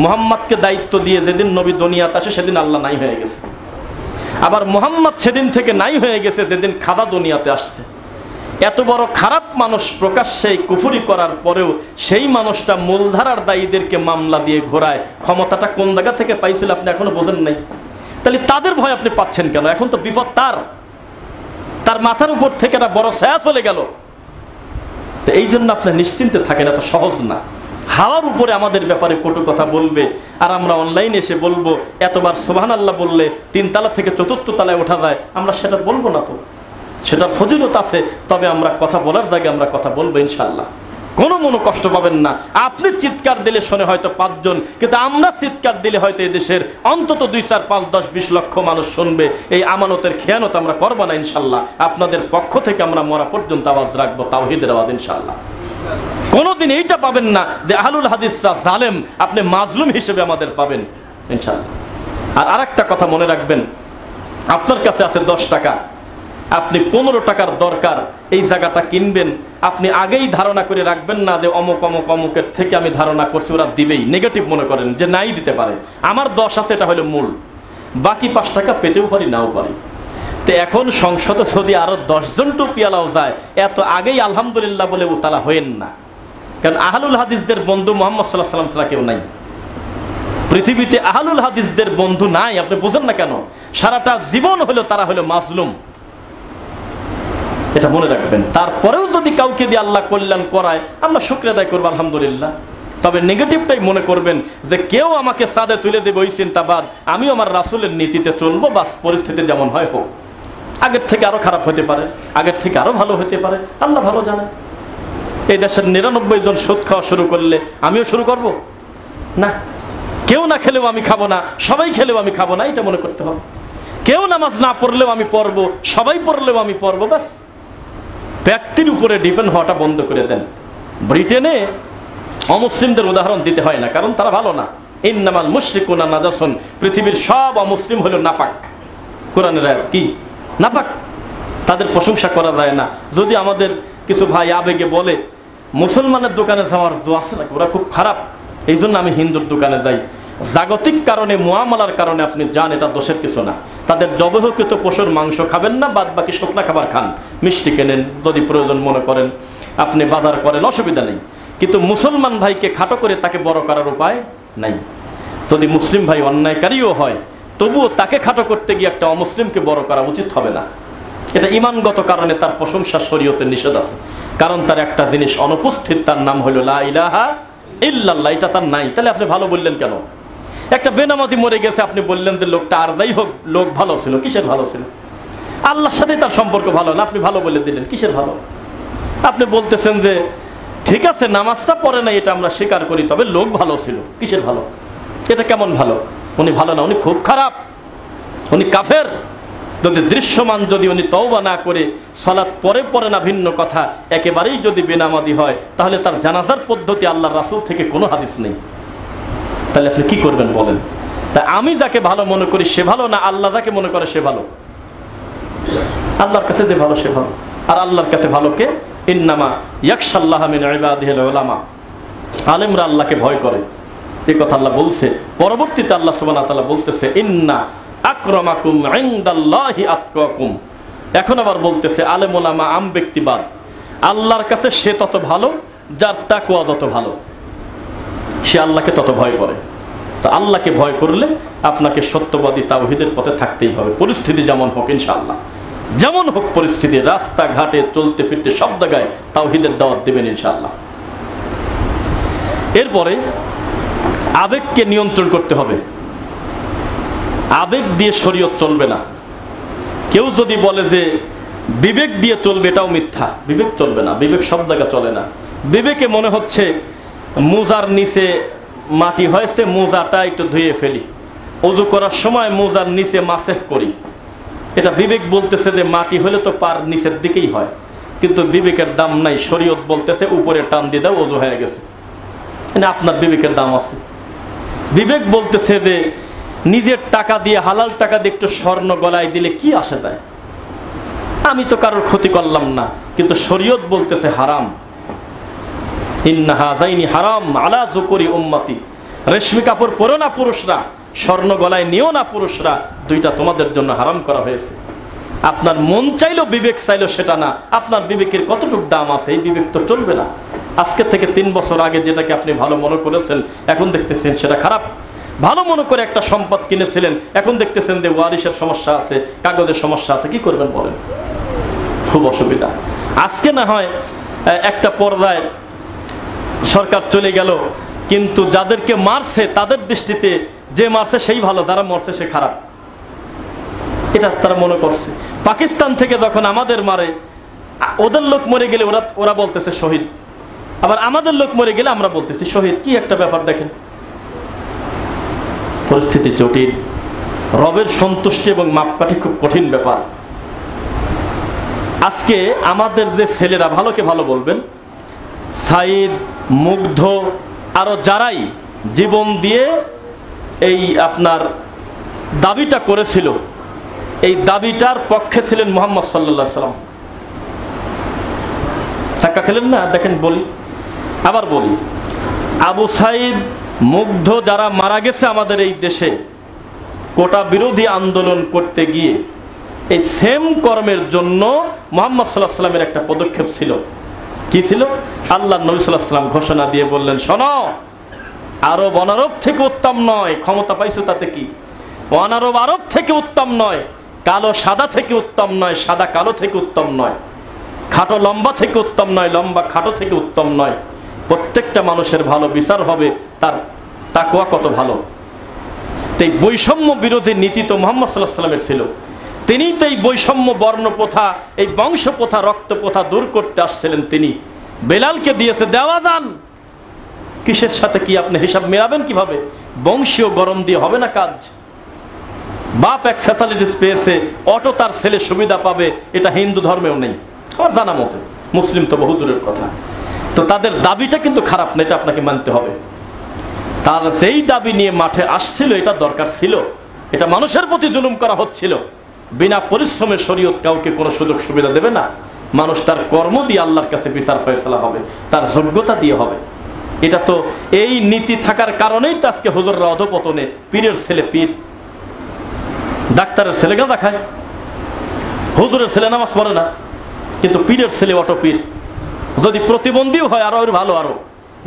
মুহাম্মদকে দায়িত্ব দিয়ে যেদিন নবী দুনিয়াতে আসে সেদিন আল্লাহ নাই হয়ে গেছে। আবার মুহাম্মদ সেদিন থেকে নাই হয়ে গেছে যেদিন খাদা দুনিয়াতে আসছে। এত বড় খারাপ মানুষ প্রকাশ্যে কুফরি করার পরেও সেই মানুষটা মূলধারার দায়ীদেরকে মামলা দিয়ে ঘোরায়। ক্ষমতাটা কোন জায়গা থেকে পাইছিল আপনি এখনো বোঝেন নাই? তাহলে তাদের ভয় আপনি পাচ্ছেন কেন? এখন তো বিপদ তার মাথার উপর থেকে একটা বড় ছায়া চলে গেল। তো এই জন্য আপনি নিশ্চিন্তে থাকেন, এত সহজ না। হাওয়ার উপরে আমাদের ব্যাপারে কটু কথা বলবে, আর আমরা অনলাইনে এসে বলবো এতবার সুবহানাল্লাহ বললে 3 তলা থেকে 4র্থ তলায় ওঠা যায়। আমরা সেটা বলবো না তো, সেটার ফজিলত আছে। তবে আমরা কথা বলার জায়গায় আমরা কথা বলবো ইনশাআল্লাহ। কোনো মনো কষ্ট পাবেন না। আপনি চিৎকার দিলে শোনে হয়তো 5 জন, কিন্তু আমরা চিৎকার দিলে হয়তো এই দেশের অন্তত 2, 4, 5, 10, 20 লক্ষ মানুষ শুনবে। এই আমানতের খেয়ানত আমরা করবো না ইনশাআল্লাহ। আপনাদের পক্ষ থেকে আমরা মরা পর্যন্ত আওয়াজ রাখবো, তাওহীদের আওয়াজ ইনশাআল্লাহ। কোনদিন এইটা পাবেন না যে আহলুল হাদিসরা জালেম, আপনি মাজলুম হিসেবে আমাদের পাবেন ইনশাআল্লাহ। আর আরেকটা কথা মনে রাখবেন, আপনার কাছে আছে 10 টাকা, আপনি 15 টাকার দরকার, এই জায়গাটা কিনবেন। আপনি আগেই ধারণা করে রাখবেন না যে অমুক অমুক অমুকের থেকে আমি ধারণা করছি ওরা দিবেই। নেগেটিভ মনে করেন যে নাই দিতে পারে। আমার 10 আছে, এটা হলো মূল। বাকি 5 টাকা পেতেও পারি, নাও পারি। তো এখন সংসদে যদি আরো 10 জন টুপিয়ালাও যায়, এত আগেই আলহামদুলিল্লাহ বলে উতালা হইেন না। কারণ আহলুল হাদিসদের বন্ধু মুহাম্মদ সাল্লাল্লাহু আলাইহি ওয়াসাল্লাম ছাড়া কেউ নাই পৃথিবীতে। আহলুল হাদিসদের বন্ধু নাই, আপনি বুঝেন না কেন? সারাটা জীবন হলো তারা হলো মাজলুম, এটা মনে রাখবেন। তারপরেও যদি কাউকে দিয়ে আল্লাহ কল্যাণ করায়, আমরা শুকরিয়া আদায় করবো আলহামদুলিল্লাহ। তবে নেগেটিভটাই মনে করবেন যে কেউ আমাকে সাদে তুলে দেবে ওই চিন্তাবাদ। আমি আমার রাসূলের নীতিতে চলবো, বাস পরিস্থিতি যেমন হয় হোক। আগের থেকে আরো খারাপ হতে পারে, আগের থেকে আরো ভালো হতে পারে, আল্লাহ ভালো জানে। এই দেশের 99 জন সুদ খাওয়া শুরু করলে আমিও শুরু করব না? কেউ না খেলেও আমি খাবো না, সবাই খেলেও আমি খাবো না, এটা মনে করতে হবে। কেউ নামাজ না পড়লেও আমি পড়বো, সবাই পড়লেও আমি পড়বো। বাস ব্যক্তির উপরে ডিপেন্ড হওয়াটা বন্ধ করে দেন। ব্রিটেনে অমুসলিমদের উদাহরণ দিতে হয় না, কারণ তারা ভালো না। ইন্নামাল মুশরিকুনা নাজাসুন, পৃথিবীর সব অমুসলিম হলো নাপাক। কোরআনের আয়াত কি? নাপাক। তাদের প্রশংসা করা যায় না। যদি আমাদের কিছু ভাই আবেগে বলে মুসলমানের দোকানে যাওয়ার দোয়া আছে নাকি, ওরা খুব খারাপ, এই জন্য আমি হিন্দুর দোকানে যাই। জাগতিক কারণে, মুআমালার কারণে আপনি যান, এটা দোষের কিছু না। তাদের জবাহকৃত পশুর মাংস খাবেন না, বাদ বাকি শুকনা খাবার খান, মিষ্টি কেনেন যদি প্রয়োজন মনে করেন, আপনি বাজার করেন, অসুবিধা নেই। কিন্তু মুসলমান ভাইকে খাটো করে তাকে বড় করার উপায় নাই। যদি মুসলিম ভাই অন্যায়কারীও হয়, তবুও তাকে খাটো করতে গিয়ে একটা অমুসলিমকে বড় করা উচিত হবে না। এটা ইমানগত কারণে তার প্রশংসা শরীয়তে নিষেধ আছে। কারণ তার একটা জিনিস অনুপস্থিত, তার নাম হলো লা ইলাহা ইল্লাল্লাহ, এটা তার নাই। তাহলে আপনি ভালো বললেন কেন? একটা বেনামাজি মরে গেছে, আপনি বললেন যে লোকটা, আর যাই হোক লোক ভালো ছিল। কিসের ভালো ছিল? আল্লাহর সাথে তার সম্পর্ক ভালো না, আপনি ভালো বলে দিলেন। কিসের ভালো? আপনি বলতেছেন যে ঠিক আছে নামাজটা পড়ে নাই, এটা আমরা স্বীকার করি, তবে লোক ভালো ছিল। কিসের ভালো? এটা কেমন ভালো? উনি ভালো না, উনি খুব খারাপ, উনি কাফের। যদি দৃশ্যমান, যদি উনি তওবা না করে সালাত পরে না ভিন্ন কথা, একেবারেই যদি বেনামাজি হয়, তাহলে তার জানাজার পদ্ধতি আল্লাহর রাসূল থেকে কোনো হাদিস নেই। তাহলে আপনি কি করবেন বলেন? তা আমি যাকে ভালো মনে করি সে ভালো না, আল্লাহ যাকে মনে করে সে ভালো? আল্লাহর কাছে যে ভালো সে ভালো। আর আল্লাহর কাছে ভালো কে? ইন্নামা ইয়াখশাল্লাহা মিন ইবাদিহিল উলামা, আলেমরা আল্লাহকে ভয় করে, এই কথা আল্লাহ বলছে। পরবর্তীতে আল্লাহ সুবহানাহু ওয়া তাআলা বলতেছে ইন্না আকরামাকুম ইনদাল্লাহি আতকাকুম। এখন আবার বলতেছে আলেম ওলামা আম ব্যক্তিবাদ, আল্লাহর কাছে সে তত ভালো যার তাকওয়া যত ভালো, সে আল্লাহকে তত ভয় করে। তো আল্লাহকে ভয় করলে আপনাকে সত্যবাদী তাওহীদের পথে থাকতেই হবে, পরিস্থিতি যেমন হোক। ইনশাআল্লাহ যেমন হোক পরিস্থিতি, রাস্তাঘাটে চলতে ফিরতে সব জায়গায় তাওহীদের দাওয়াত দেবেন ইনশাআল্লাহ। এরপরে আবেগকে নিয়ন্ত্রণ করতে হবে। আবেগ দিয়ে শরীয়ত চলবে না। কেউ যদি বলে যে বিবেক দিয়ে চলবে, এটাও মিথ্যা। বিবেক চলবে না, বিবেক সব জায়গা চলে না। বিবেকে মনে হচ্ছে মোজার নিচে মাটি হয়েছে, মোজাটা একটু ধুয়ে ফেলি, ওযু করার সময় মোজার নিচে মাসেহ করি, এটা বিবেক বলতেছে যে মাটি হলে তো পার নিচের দিকেই হয়, কিন্তু বিবেকের দাম নাই। শরীয়ত বলতেছে উপরে টান দিয়ে দাও, ওযু হয়ে গেছে। আপনার বিবেকের দাম আছে। বিবেক বলতেছে যে নিজের টাকা দিয়ে, হালাল টাকা দিয়ে একটু স্বর্ণ গলায় দিলে কি আসে যায়, আমি তো কারোর ক্ষতি করলাম না, কিন্তু শরীয়ত বলতেছে হারাম। ইন্না হাযাইনি হারাম আলা যুকুরি উম্মতি, রেশমি কাপড় পরো না পুরুষরা, স্বর্ণ গলায় নিও না পুরুষরা, দুইটা তোমাদের জন্য হারাম করা হয়েছে। আপনার মন চাইলো, বিবেক চাইলো সেটা না। আপনার বিবেকের কতটুকু দাম আছে, এই বিবেক তো চলবে না। আজকে থেকে 3 বছর আগে যেটাকে আপনি ভালো মনে করেছেন, এখন দেখতেছেন সেটা খারাপ। ভালো মনে করে একটা সম্পদ কিনেছিলেন, এখন দেখতেছেন যে ওয়ারিশের সমস্যা আছে, কাগজের সমস্যা আছে, কি করবেন বলেন? খুব অসুবিধা। আজকে না হয় একটা পর্যায়ে সরকার চলে গেল, কিন্তু যাদেরকে মারছে তাদের দৃষ্টিতে যে মারছে সেই ভালো, যারা মরছে সে খারাপ, এটা তারা মনে করছে। পাকিস্তান থেকে যখন আমাদের মারে, ওদের লোক মরে গেলে ওরা বলতেছে শহীদ, আবার আমাদের লোক মরে গেলে আমরা বলতেছি শহীদ। কি একটা ব্যাপার দেখেন, পরিস্থিতি জটিল। রবের সন্তুষ্টি এবং মাপকাঠি খুব কঠিন ব্যাপার। আজকে আমাদের যে ছেলেরা, ভালোকে ভালো বলবেন, সাইদ, মুগ্ধ, আরো যারাই জীবন দিয়ে এই আপনার দাবিটা করেছিল, এই দাবিটার পক্ষে ছিলেন মুহাম্মদ সাল্লাল্লাহু আলাইহি সাল্লাম। ধাক্কা খেলেন না? দেখেন বলি, আবার বলি, আবু সাইদ, মুগ্ধ যারা মারা গেছে আমাদের এই দেশে কোটা বিরোধী আন্দোলন করতে গিয়ে, এই সেম কর্মের জন্য মুহাম্মদ সাল্লাল্লাহু আলাইহি সাল্লামের একটা পদক্ষেপ ছিল। কি ছিল? আল্লাহ নবী সাল্লাল্লাহু আলাইহি সাল্লাম ঘোষণা দিয়ে বললেন, শোনো, আরব অনারব থেকে উত্তম নয়, ক্ষমতা পাইছো তাতে কি, অনারব আরব থেকে উত্তম নয়, কালো সাদা থেকে উত্তম নয়, সাদা কালো থেকে উত্তম নয়, খাটো লম্বা থেকে উত্তম নয়, লম্বা খাটো থেকে উত্তম নয়। প্রত্যেকটা মানুষের ভালো বিচার হবে তার তাকওয়া কত ভালো। এই বৈষম্য বিরোধী নীতি তো মুহাম্মদ সাল্লাল্লাহু আলাইহি সাল্লামের ছিল। তিনি তো এই বৈষম্য বর্ণ প্রথা, এই বংশ প্রথা, রক্ত প্রথা দূর করতে আসছিলেন। তিনি বেলালকে দিয়েছে দেওয়া যান, কিসের সাথে কি আপনি হিসাব মেলাবেন কিভাবে? বংশীয় গরম দিয়ে হবে না কাজ। বাপ এক ফ্যাসিলিটিস পেয়েছে, অটো তার ছেলে সুবিধা পাবে, এটা হিন্দু ধর্মেও নেই আমার জানা মতে, মুসলিম তো বহুদূরের কথা। তো তাদের দাবিটা কিন্তু খারাপ না, এটা আপনাকে মানতে হবে। তার যেই দাবি নিয়ে মাঠে আসছিল, এটা দরকার ছিল, এটা মানুষের প্রতি জুলুম করা হচ্ছিল। বিনা পরিশ্রমে শরীয়ত কাউকে কোনো সুযোগ সুবিধা দেবে না। মানুষ তার কর্ম দিয়ে আল্লাহর কাছে বিচার ফয়সালা হবে, তার যোগ্যতা দিয়ে হবে। এটা তো এই নীতি থাকার কারণেই তো আজকে হুজুররা অধপতনে, পীরের ছেলে পীর, ডাক্তারের ছেলে গাঁজা খায়, হুজুরের ছেলে নামাজ পড়ে না, কিন্তু পীরের ছেলে অটো পীর। যদি প্রতিবন্ধীও হয় আরো ভালো, আরো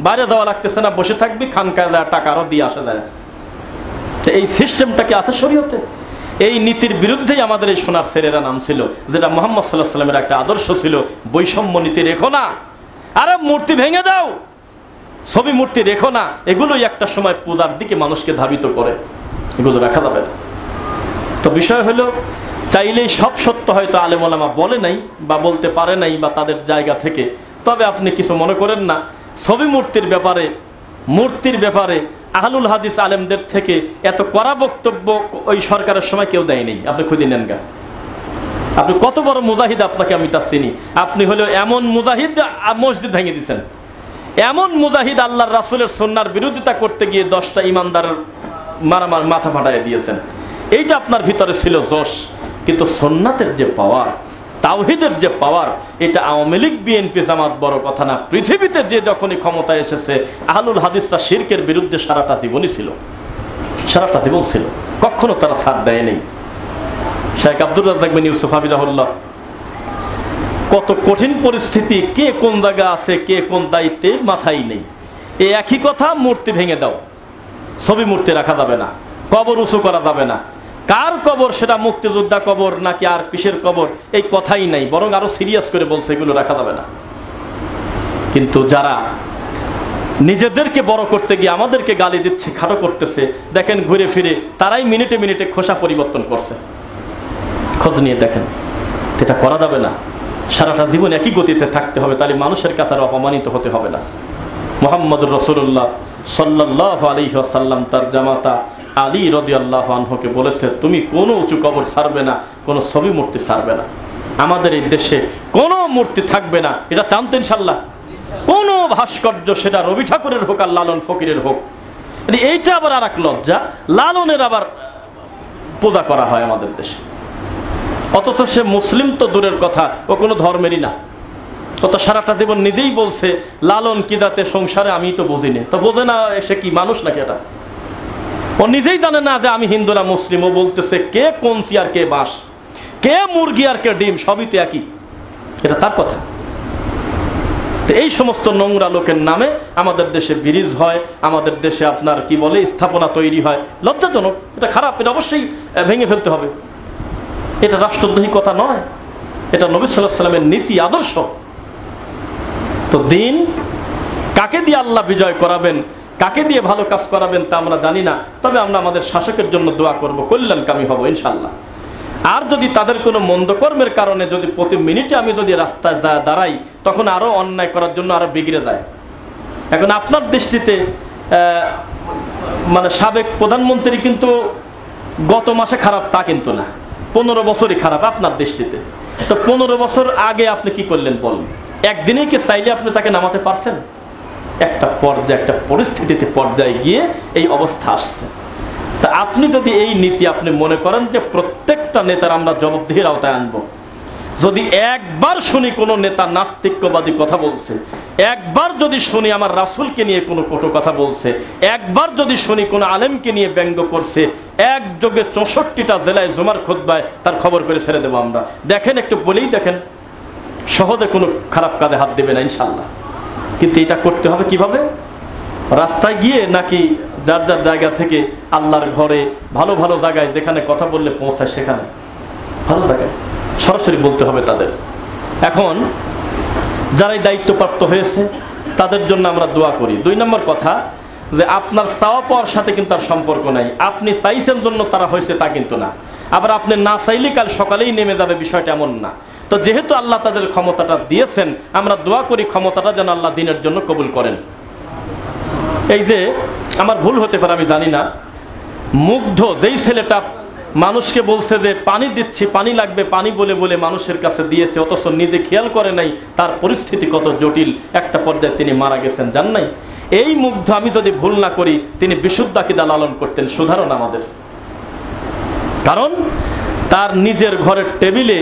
বাইরে দেওয়া লাগতেছে না, বসে থাকবি, খানকায় দেয় টাকা আরো দিয়ে আসা যায়। এই সিস্টেমটা কি আছে শরীয়তে? এই নীতির বিরুদ্ধেই আমাদের এই সোনার ছেলেরা নাম ছিল, যেটা মুহাম্মদ সাল্লাল্লাহু আলাইহি সাল্লামের একটা আদর্শ ছিল। বৈষম্য নীতি রেখো না, আরে মূর্তি ভেঙে দাও, ছবি মূর্তি রেখো না, এগুলোই একটা সময় পূজার দিকে মানুষকে ধাবিত করে, এগুলো রাখা যাবে না। তো বিষয় হলো, চাইলেই সব সত্য হয়তো আলেম ওলামা বলে নাই বা বলতে পারে নাই বা তাদের জায়গা থেকে, তবে আপনি কিছু মনে করেন না। ছবি মূর্তির ব্যাপারে আহলুল হাদিস আলেমদের থেকে এত কড়া বক্তব্য ওই সরকারের সময় কেউ দেয়নি। আপনি খুঁজে নেন গা, আপনি কত বড় মুজাহিদ, আপনাকে আমি তা চিনি। আপনি হলো এমন মুজাহিদ, মসজিদ ভেঙে দিচ্ছেন, এমন মুজাহিদ আল্লাহর রাসূলের সুন্নাহর বিরোধিতা করতে গিয়ে 10টা ইমানদারের মাথা ফাটাইয়া দিয়েছেন। এইটা আপনার ভিতরে ছিল জোশ, কিন্তু সুন্নাতের যে পাওয়ার, তাওহীদের যে পাওয়ার, এটা আওয়ামী লীগ বিএনপি জামাত বড় কথা না, পৃথিবীতে যে যখনই ক্ষমতায় এসেছে আহলুল হাদিসরা শিরকের বিরুদ্ধে সারাটা জীবনই ছিল, সারাটা জীবন ছিল, কখনো তারা সাথ দেয়নি। শেখ আব্দুর রাজ্জাক বিন ইউসুফ হাফিজাহুল্লাহ, কত কঠিন পরিস্থিতি, কে কোন জায়গা আছে, কে কোন দায়িত্বে, মাথায় নেই। এই একই কথা, মূর্তি ভেঙে দাও, ছবি মূর্তি রাখা যাবে না, কবর উঁচু করা যাবে না। কার কবর সেটা মুক্তিযোদ্ধা কবর নাকি আর কিসের কবর, এই কথাই নাই, বরং আরো সিরিয়াস করে বলছে এগুলো রাখা যাবে না। কিন্তু যারা নিজেদেরকে বড় করতে গিয়ে আমাদেরকে গালি দিচ্ছে, খাটো করতেছে, দেখেন ঘুরে ফিরে তারাই মিনিটে মিনিটে খোসা পরিবর্তন করছে। খোঁজ নিয়ে দেখেন, এটা করা যাবে না। সারাটা জীবন একই গতিতে থাকতে হবে, তাহলে মানুষের কাছে আর অপমানিত হতে হবে না। মুহাম্মদুর রাসূলুল্লাহ সাল্লাল্লাহু আলাইহি ওয়াসাল্লাম তার জামাতা আলী রাদিয়াল্লাহু আনহুকে বলেছে, তুমি কোনো উঁচু কবর ছাড়বে না, কোনো ছবি মূর্তি ছাড়বে না, আমাদের এই দেশে কোনো মূর্তি থাকবে না। এটা চান তো ইনশাআল্লাহ? কোন ভাস্কর্য, সেটা রবি ঠাকুরের হোক আর লালন ফকিরের হোক, এইটা আবার আর এক লজ্জা, লালনের আবার পূজা করা হয় আমাদের দেশে, অথচ সে মুসলিম তো দূরের কথা, ও কোনো ধর্মেরই না। ও তো সারাটা জীবন নিজেই বলছে লালন কি যাতে সংসারে আমি তো বুঝিনি, তো বোঝে না সে কি মানুষ নাকি? এটা ও নিজেই জানে না যে আমি হিন্দু না মুসলিম। ও বলতেছে কে কঞ্চি আর কে বাঁশ, কে মুরগি আর কে ডিম, সবই তো একই। এটা তার কথা। এই সমস্ত নোংরা লোকের নামে আমাদের দেশে ব্রিজ হয়, আমাদের দেশে আপনার কি বলে স্থাপনা তৈরি হয়, লজ্জাজনক, এটা খারাপ, এটা অবশ্যই ভেঙে ফেলতে হবে। এটা রাষ্ট্রদ্রোহী কথা নয়, এটা নবী সাল্লাল্লাহু আলাইহি ওয়াসাল্লামের নীতি আদর্শ। তো দিন কাকে দিয়ে আল্লাহ বিজয় করাবেন, কাকে দিয়ে ভালো কাজ করাবেন তা আমরা জানি না, তবে আমরা আমাদের শাসকের জন্য দোয়া করব, কল্যাণকামী হব ইনশাআল্লাহ। আর যদি তাদের কোনো মন্দ কর্মের কারণে যদি প্রতি মিনিটে আমি যদি রাস্তায় দাঁড়াই, তখন আরো অন্যায় করার জন্য আরো বিগড়ে যায়। এখন আপনার দৃষ্টিতে মানে সাবেক প্রধানমন্ত্রী কিন্তু গত মাসে খারাপ তা কিন্তু না, 15 বছরই খারাপ আপনার দৃষ্টিতে। তো 15 বছর আগে আপনি কি করলেন বলেন? একদিনেই কি চাইলে আপনি তাকে নামাতে পারছেন? একটা পর্যায়ে, একটা পরিস্থিতিতে পর্যায়ে গিয়ে এই অবস্থা আসছে। তা আপনি যদি এই নীতি আপনি মনে করেন যে প্রত্যেকটা নেতার আমরা জবাবদিহির আওতায় আনবো, যদি একবার শুনি কোন নেতা নাস্তিক্যবাদী কথা বলছে, একবার যদি শুনি আমার রাসূলকে নিয়ে কোনো কটু কথা বলছে, একবার যদি শুনি কোনো আলেমকে নিয়ে ব্যঙ্গ করছে, একযোগে 64টা জেলায় জুমার খুতবায় তার খবর করে ছেড়ে দেবো আমরা। দেখেন, একটু বলেই দেখেন, সহজে কোনো খারাপ কাজে হাত দেবে না ইনশাআল্লাহ। কিন্তু এটা করতে হবে কিভাবে? রাস্তায় গিয়ে নাকি যার যার জায়গা থেকে আল্লাহর ঘরে, ভালো ভালো জায়গায় যেখানে কথা বললে পৌঁছায়, সেখানে ভালো জায়গায় সরাসরি বলতে হবে তাদের। এখন যারাই দায়িত্বপ্রাপ্ত হয়েছে তাদের জন্য আমরা দোয়া করি। 2 নম্বর কথা, যে আপনার চাওয়া পাওয়ার সাথে কিন্তু তার সম্পর্ক নাই। আপনি চাইছেন জন্য তারা হয়েছে তা কিন্তু না, আবার আপনি না চাইলে কাল সকালেই নেমে যাবে, বিষয়টা এমন না। তো যেহেতু আল্লাহ তাদের ক্ষমতাটা দিয়েছেন, আমরা দোয়া করি ক্ষমতাটা যেন আল্লাহ দিনের জন্য কবুল করেন। এই যে আমার ভুল হতে পারে আমি জানি না, মুগ্ধ যেই ছেলেটা মানুষকে বলছে যে পানি দিচ্ছি, পানি লাগবে, পানি বলে বলে মানুষের কাছে দিয়েছে, অথচ নিজে খেয়াল করে নাই তার পরিস্থিতি কত জটিল, একটা পর্যায়ে তিনি মারা গেছেন, জান নাই? এই মুগ্ধ, আমি যদি ভুল না করি, তিনি বিশুদ্ধ আকীদা লালন করতেন। সুধারণ আমাদের, কারণ তার নিজের ঘরের টেবিলে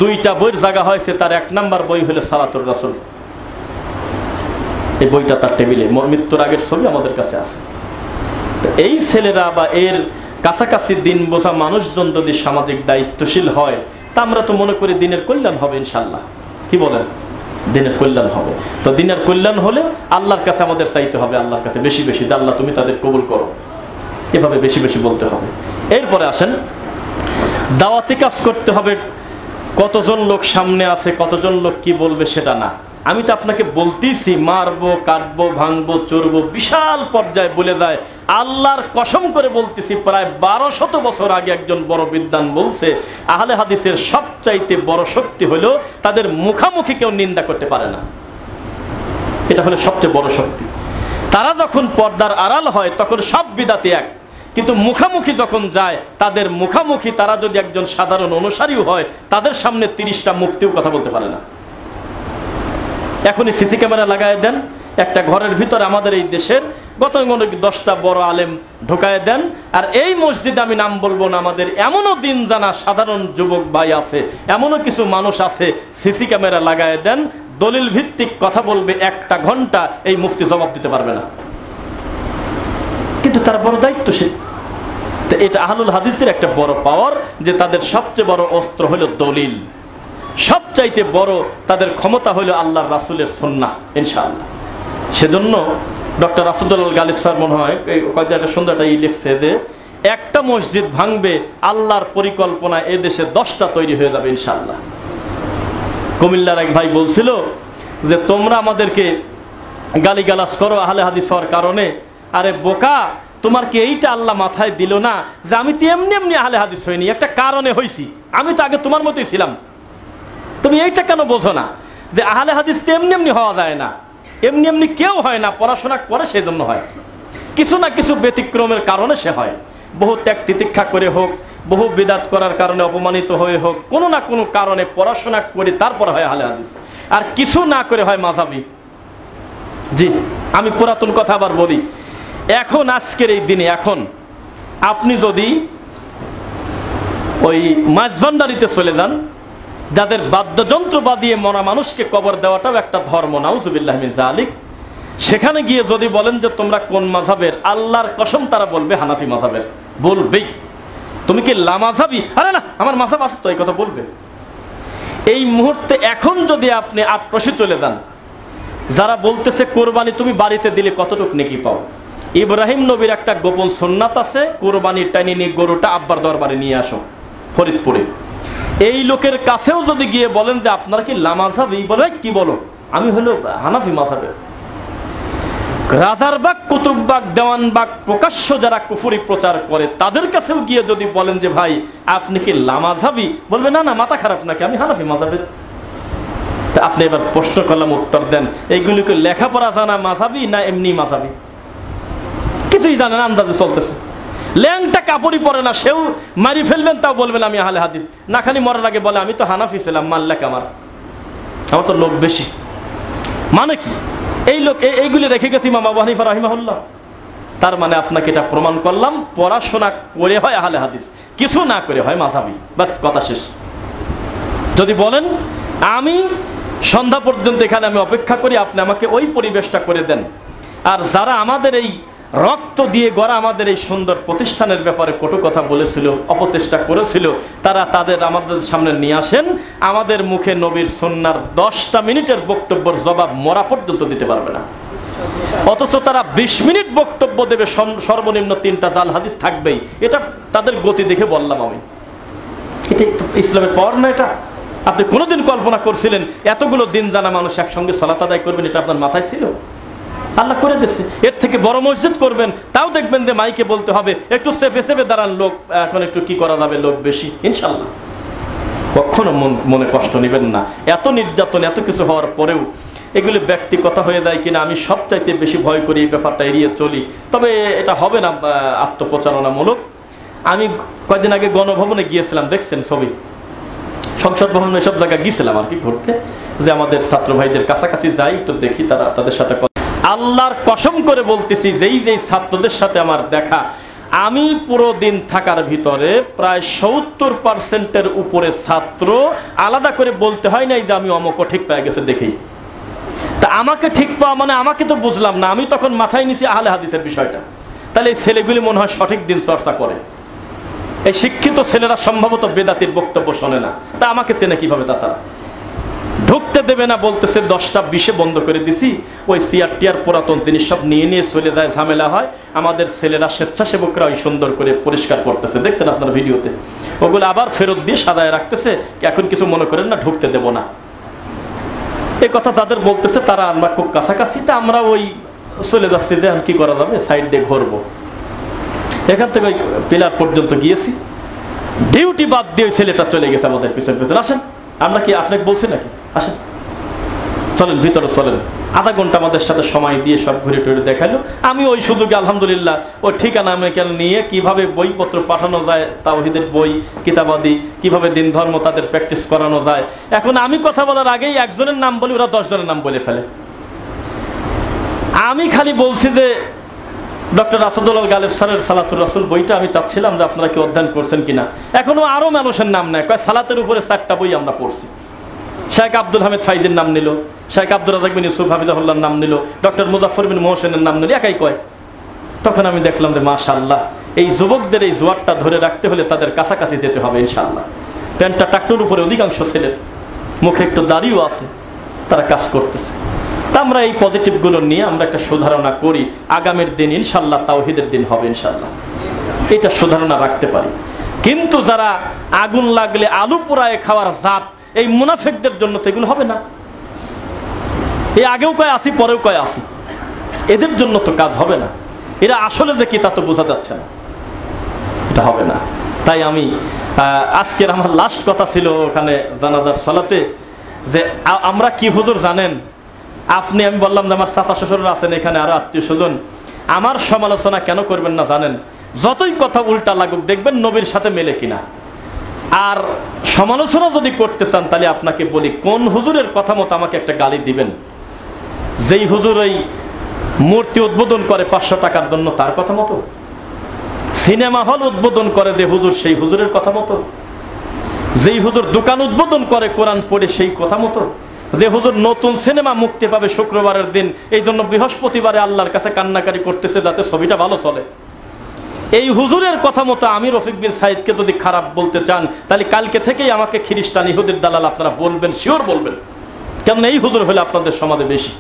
2টা বইয়ের জায়গা হয়েছে, তার 1 নম্বর বই হলো সালাতুর রাসূল। এই বইটা তার টেবিলে, মৃত্যুর আগের ছবি আমাদের কাছে আছে। এই ছেলেরা বা এর কাছাকাছি দিন বোঝা মানুষজন যদি সামাজিক দায়িত্বশীল হয়, তা আমরা তো মনে করি দিনের কল্যাণ হবে ইনশাআল্লাহ। কি বলেন? দিনের কল্যাণ হবে। তো দিনের কল্যাণ হলে আল্লাহর কাছে আমাদের চাইতে হবে, আল্লাহর কাছে বেশি বেশি, যে আল্লাহ তুমি তাদের কবুল করো, এভাবে বেশি বেশি বলতে হবে। এরপরে আসেন, দাওয়াতি কাজ করতে হবে। কতজন লোক সামনে আছে, কতজন লোক কি বলবে সেটা না, আমি তো আপনাকে বলতেছি, মারবো, কাটবো, ভাঙবো, চড়বো, বিশাল পর্যায়ে বলে যায়। আল্লাহর কসম করে বলতেছি, প্রায় 1200 বছর আগে একজন বড় বিদ্বান বলছে, আহলে হাদিসের সবচাইতে বড় শক্তি হলো তাদের মুখামুখি কেউ নিন্দা করতে পারে না। এটা হলো সবচেয়ে বড় শক্তি। তারা যখন পর্দার আড়াল হয় তখন সব বিদাতি এক, কিন্তু মুখামুখি যখন যায়, তাদের মুখামুখি তারা যদি একজন সাধারণ অনুসারীও হয়, তাদের সামনে 30টা মুফতিও কথা বলতে পারে না। এখনই সিসি ক্যামেরা লাগায় দেন, একটা ঘরের ভিতরে আমাদের এই দেশের গত 10টা বড় আলেম ঢোকায় দেন, আর এই মসজিদে আমি নাম বলবো না, আমাদের এমনও দিন জানা সাধারণ যুবক ভাই আছে, এমনও কিছু মানুষ আছে, সিসি ক্যামেরা লাগায় দেন, দলিল ভিত্তিক কথা বলবে 1টা ঘন্টা, এই মুফতি জবাব দিতে পারবে না, কিন্তু তার বড় দায়িত্বশীল। তো এটা আহলুল হাদিসের একটা বড় পাওয়ার, যে তাদের সবচেয়ে বড় অস্ত্র হলো দলিল, সবচাইতে বড় তাদের ক্ষমতা হলো আল্লাহর রাসূলের সুন্নাহ ইনশাআল্লাহ। সেজন্য ডক্টর রাসূলুল্লাহ গালিব স্যার মনে হয় কয়েকটা সুন্দর একটা লিখছে যে একটা মসজিদ ভাঙবে, আল্লাহর পরিকল্পনা এদেশে 10টা তৈরি হয়ে যাবে ইনশাআল্লাহ। কুমিল্লার এক ভাই বলছিল যে তোমরা আমাদেরকে গালিগালাজ করো আহলে হাদিস হওয়ার কারণে, আরে বোকা, তোমার কি এইটা আল্লাহ মাথায় দিল না যে আমি তো এমনি এমনি আহলে হাদিস হইনি, একটা কারণে হইছি, আমি তো আগে তোমার মতোই ছিলাম। তুমি এইটা কেন বোঝো না যে আহলে হাদিস তো এমনি এমনি হওয়া যায় না, এমনি এমনি কেউ হয় না, পড়াশোনা করে সেই জন্য হয়, কিছু না কিছু ব্যতিক্রমের কারণে সে হয়, বহু ত্যাগ তিতিক্ষা করে হোক, বহু বিদাত করার কারণে অপমানিত হয়ে হোক, কোনো না কোনো কারণে পড়াশোনা করে তারপর হয় আহলে হাদিস, আর কিছু না করে হয় মাযহাবী। জি, আমি পুরাতন কথা আবার বলি, এখন আজকের এই দিনে এখন আপনি যদি ওই মাঝভান্ডারিতে চলে যান, যাদের বাদ্যযন্ত্র বাজিয়ে মরা মানুষকে কবর দেওয়াটাও একটা ধর্ম, নাউজুবিল্লাহ মিন যালিক, সেখানে গিয়ে যদি বলেন যে তোমরা কোন মাযহাবের, আল্লাহর কসম তারা বলবে হানাফি মাযহাবের, বলবেই। তুমি কি লামাযহাবী? আরে না, আমার মাযহাব আছে তো, এই কথা বলবে। এই মুহূর্তে এখন যদি আপনি আটপাশে চলে যান, যারা বলতেছে কোরবানি তুমি বাড়িতে দিলে কতটুকু নেকি পাও, ইব্রাহিম নবীর একটা গোপন সুন্নাত আছে, কোরবানির টাইনি নিয়ে গরুটা আব্বার দরবারে নিয়ে আসো ফরিদপুরে। এই লোকের কাছেও যদি গিয়ে বলেন যে আপনারা কি লামাযহাবী, বলে কি বলো, আমি হলো হানাফি মাযহাবের। রাজারবাগ, কুতুববাগ, দেওয়ানবাগ প্রকাশ্য যারা কুফরি প্রচার করে, তাদের কাছেও গিয়ে যদি বলেন যে ভাই আপনি কি লামাযহাবী, বলবে না না, মাথা খারাপ নাকি, আমি হানাফি মাযহাবের। তা আপনি এবার প্রশ্ন করলাম, উত্তর দেন, এইগুলিকে লেখাপড়া জানা মাযহাবী না এমনি মাযহাবী? কিছুই জানে না, আন্দাজে চলতেছে। ল্যাংটা কাপড়ই পরে না, সেও মারি ফেলবেন, তাও বলবেন আমি আহলে হাদিস। না খালি মরার আগে বলে আমি তো হানাফি ছিলাম, মাল্লাক আমার তো লোক বেশি। মানে কি, এই লোক এইগুলি রেখে গেছি ইমাম আবু হানিফা রাহিমাহুল্লাহ। তার মানে আপনাকে এটা প্রমাণ করলাম, পড়াশোনা করে হয় আহলে হাদিস, কিছু না করে হয় মাযহাবী, বাস কথা শেষ। যদি বলেন আমি সন্ধ্যা পর্যন্ত এখানে আমি অপেক্ষা করি, আপনি আমাকে ওই পরিবেশটা করে দেন, আর যারা আমাদের এই রক্ত দিয়ে গড়া আমাদের এই সুন্দর প্রতিষ্ঠানের ব্যাপারে কটু কথা বলেছিল, অপচেষ্টা করেছিল, তারা তাদের আমাদের সামনে নিয়ে আসেন, আমাদের মুখে নবীর সুন্নাহর 10টা মিনিটের বক্তব্যের জবাব মরা পর্যন্ত দিতে পারবে না, অথচ তারা 20 মিনিট বক্তব্য দেবে, সর্বনিম্ন 3টা জাল হাদিস থাকবেই। এটা তাদের গতি দেখে বললাম আমি, এটা ইসলামের পাওয়ার না। এটা আপনি কোনোদিন কল্পনা করছিলেন এতগুলো দিন জানা মানুষ একসঙ্গে সালাত আদায় করবেন? এটা আপনার মাথায় ছিল? আল্লাহ করে দিচ্ছে। এর থেকে বড় মসজিদ করবেন, তাও দেখবেন যে মাইকে বলতে হবে একটু চেপে চেপে দাঁড়ান, লোক এখন একটু কি করা যাবে, লোক বেশি, ইনশাল্লাহ। কখনো মনে কষ্ট নেবেন না। এত নির্যাতন, এত কিছু হওয়ার পরেও এগুলি ব্যক্তিগত হয়ে যায় কিনা আমি সবচাইতে বেশি ভয় করি, এই ব্যাপারটা এড়িয়ে চলি। তবে এটা হবে না আত্মপ্রচারণামূলক। আমি কয়েকদিন আগে গণভবনে গিয়েছিলাম, দেখছেন ছবি, সংসদ ভবন, এসব জায়গায় গিয়েছিলাম আর কি ঘুরতে, যে আমাদের ছাত্র ভাইদের কাছাকাছি যাই তো দেখি তাদের সাথে। আল্লাহর কসম করে বলতেছি, যেই ছাত্রদের সাথে আমার দেখা, আমি পুরো দিন থাকার ভিতরে প্রায় 70% উপরে ছাত্র আলাদা করে বলতে হয় নাই যে আমি অমুক ঠিক পেয়ে গেছে দেখেই। তা আমাকে ঠিক পাওয়া মানে আমাকে তো বুঝলাম না, আমি তখন মাথায় নিছি আহলে হাদিসের বিষয়টা। তাহলে এই ছেলেগুলি মনে হয় সঠিক দিন চর্চা করে, এই শিক্ষিত ছেলেরা সম্ভবত বেদাতির বক্তব্য শোনে না, তা আমাকে চেনে কিভাবে? তাছাড়া ঢুকতে দেবে না, বলতেছে 10টা 20-এ বন্ধ করে দিছি, ওই সিআরটিআর পুরাতন জিনিস সব নিয়ে চলে যায়, ঝামেলা হয়। আমাদের ছেলেরা স্বেচ্ছাসেবকরা ওই সুন্দর করে পরিষ্কার করতেছে, দেখছেন আপনার ভিডিওতে, ওগুলো আবার ফেরত দিয়ে সাজায় রাখতেছে, এখন কিছু মনে করেন না, ঢুকতে দেব না। এই কথা যাদের বলতেছে তারা আমরা খুব কাছাকাছি, তা আমরা ওই চলে যাচ্ছি যে কি করা যাবে, সাইড দিয়ে ঘুরবো। এখান থেকে পিলার পর্যন্ত গিয়েছি, ডিউটি বাদ দিয়ে ওই ছেলেটা চলে গেছে আমাদের পিছনে পিছনে। আসেন, আমরা কি আপনাকে বলছি নাকি, আসেন চলেন ভিতরে চলেন। আধা ঘন্টা আমাদের সাথে সময় দিয়ে সব ঘুরে টুরে দেখালো। আমি ওই সুযোগে আলহামদুলিল্লাহ ওই ঠিকানা মেকাল নিয়ে কিভাবে বইপত্র পাঠানো যায়, তাওহীদের বই, কিতাবাদি, কিভাবে দিন ধর্ম তাদের প্র্যাকটিস করানো যায়। এখন আমি কথা বলার আগেই একজনের নাম বলি, ওরা 10 জনের নাম বলে ফেলে। আমি খালি বলছি যে ডক্টর আসাদুল্লাহ গালেব স্যারের সালাতুর রাসূল বইটা আমি চাচ্ছিলাম যে আপনারা কি অধ্যয়ন করছেন কিনা। এখনো আরো মানুষের নাম নেয়, কয় সালাতের উপরে 4টা বই আমরা পড়ছি। শেখ আব্দুল হামিদ ফাইজের নাম নিল, শেখ আব্দুর রাজাক বিন ইউসুফ হাফিজাহুল্লাহর নাম নিল, ডক্টর মুজাফফর বিন মোহসেনের নাম নিল, একাই কয়। তখন আমি দেখলাম যে মাশাআল্লাহ, এই যুবকদের এই জোয়ারটা ধরে রাখতে হলে তাদের কাছাকাছি যেতে হবে ইনশাআল্লাহ। প্যান্টটা টাকনুর উপরে অধিকাংশ ছেলের, মুখে একটু দাড়িও আছে, তারা কাজ করতেছে। তা আমরা এই পজিটিভগুলো নিয়ে আমরা একটা সুধারণা করি, আগামীর দিন ইনশাআল্লাহ তাওহীদের দিন হবে ইনশাআল্লাহ, এটা সুধারণা রাখতে পারি। কিন্তু যারা আগুন লাগলে আলু পোড়ায় খাওয়ার জাত, এই মুনাফিকদের জন্য তো এগুলো হবে না। এই আগেও কয় আসি, পরেও কয় আসি, এদের জন্য তো কাজ হবে না। এরা আসলে যে কি তা তো বোঝা যাচ্ছে না, এটা হবে না। তাই আমি আজকের আমার লাস্ট কথা ছিল ওখানে জানাজার সালাতে, যে আমরা কি হুজুর জানেন, আপনি, আমি বললাম যে আমার চাচা শ্বশুররা আছেন এখানে, আরো আত্মীয় স্বজন, আমার সমালোচনা কেন করবেন না জানেন? যতই কথা উল্টা লাগুক, দেখবেন নবীর সাথে মেলে কিনা। আর সমালোচনা যদি করতে চান তাহলে আপনাকে বলি, কোন হুজুরের কথা মতো আমাকে একটা গালি দিবেন? যেই হুজুর ওই মূর্তি উদ্বোধন করে 500 টাকার জন্য, তার কথা মতো? সিনেমা হল উদ্বোধন করে যে হুজুর, সেই হুজুরের কথা মতো? যেই হুজুর দোকান উদ্বোধন করে কোরআন পড়ে, সেই কথা মতো? যে হুজুর নতুন সিনেমা মুক্তি পাবে শুক্রবারের দিন, এই জন্য বৃহস্পতিবারে আল্লাহর কাছে কান্নাকারি করতেছে যাতে ছবিটা ভালো চলে, এই হুজুরের কথা মতো আমি রফিক বিন সাইদকে যদি খারাপ বলতে চান, তাহলে কালকে থেকেই আমাকে খ্রিস্টান ইহুদির দালাল আপনারা বলবেন, শিওর বলবেন। কেন এই হুজুর হলে আপনাদের সমাজে বেশি।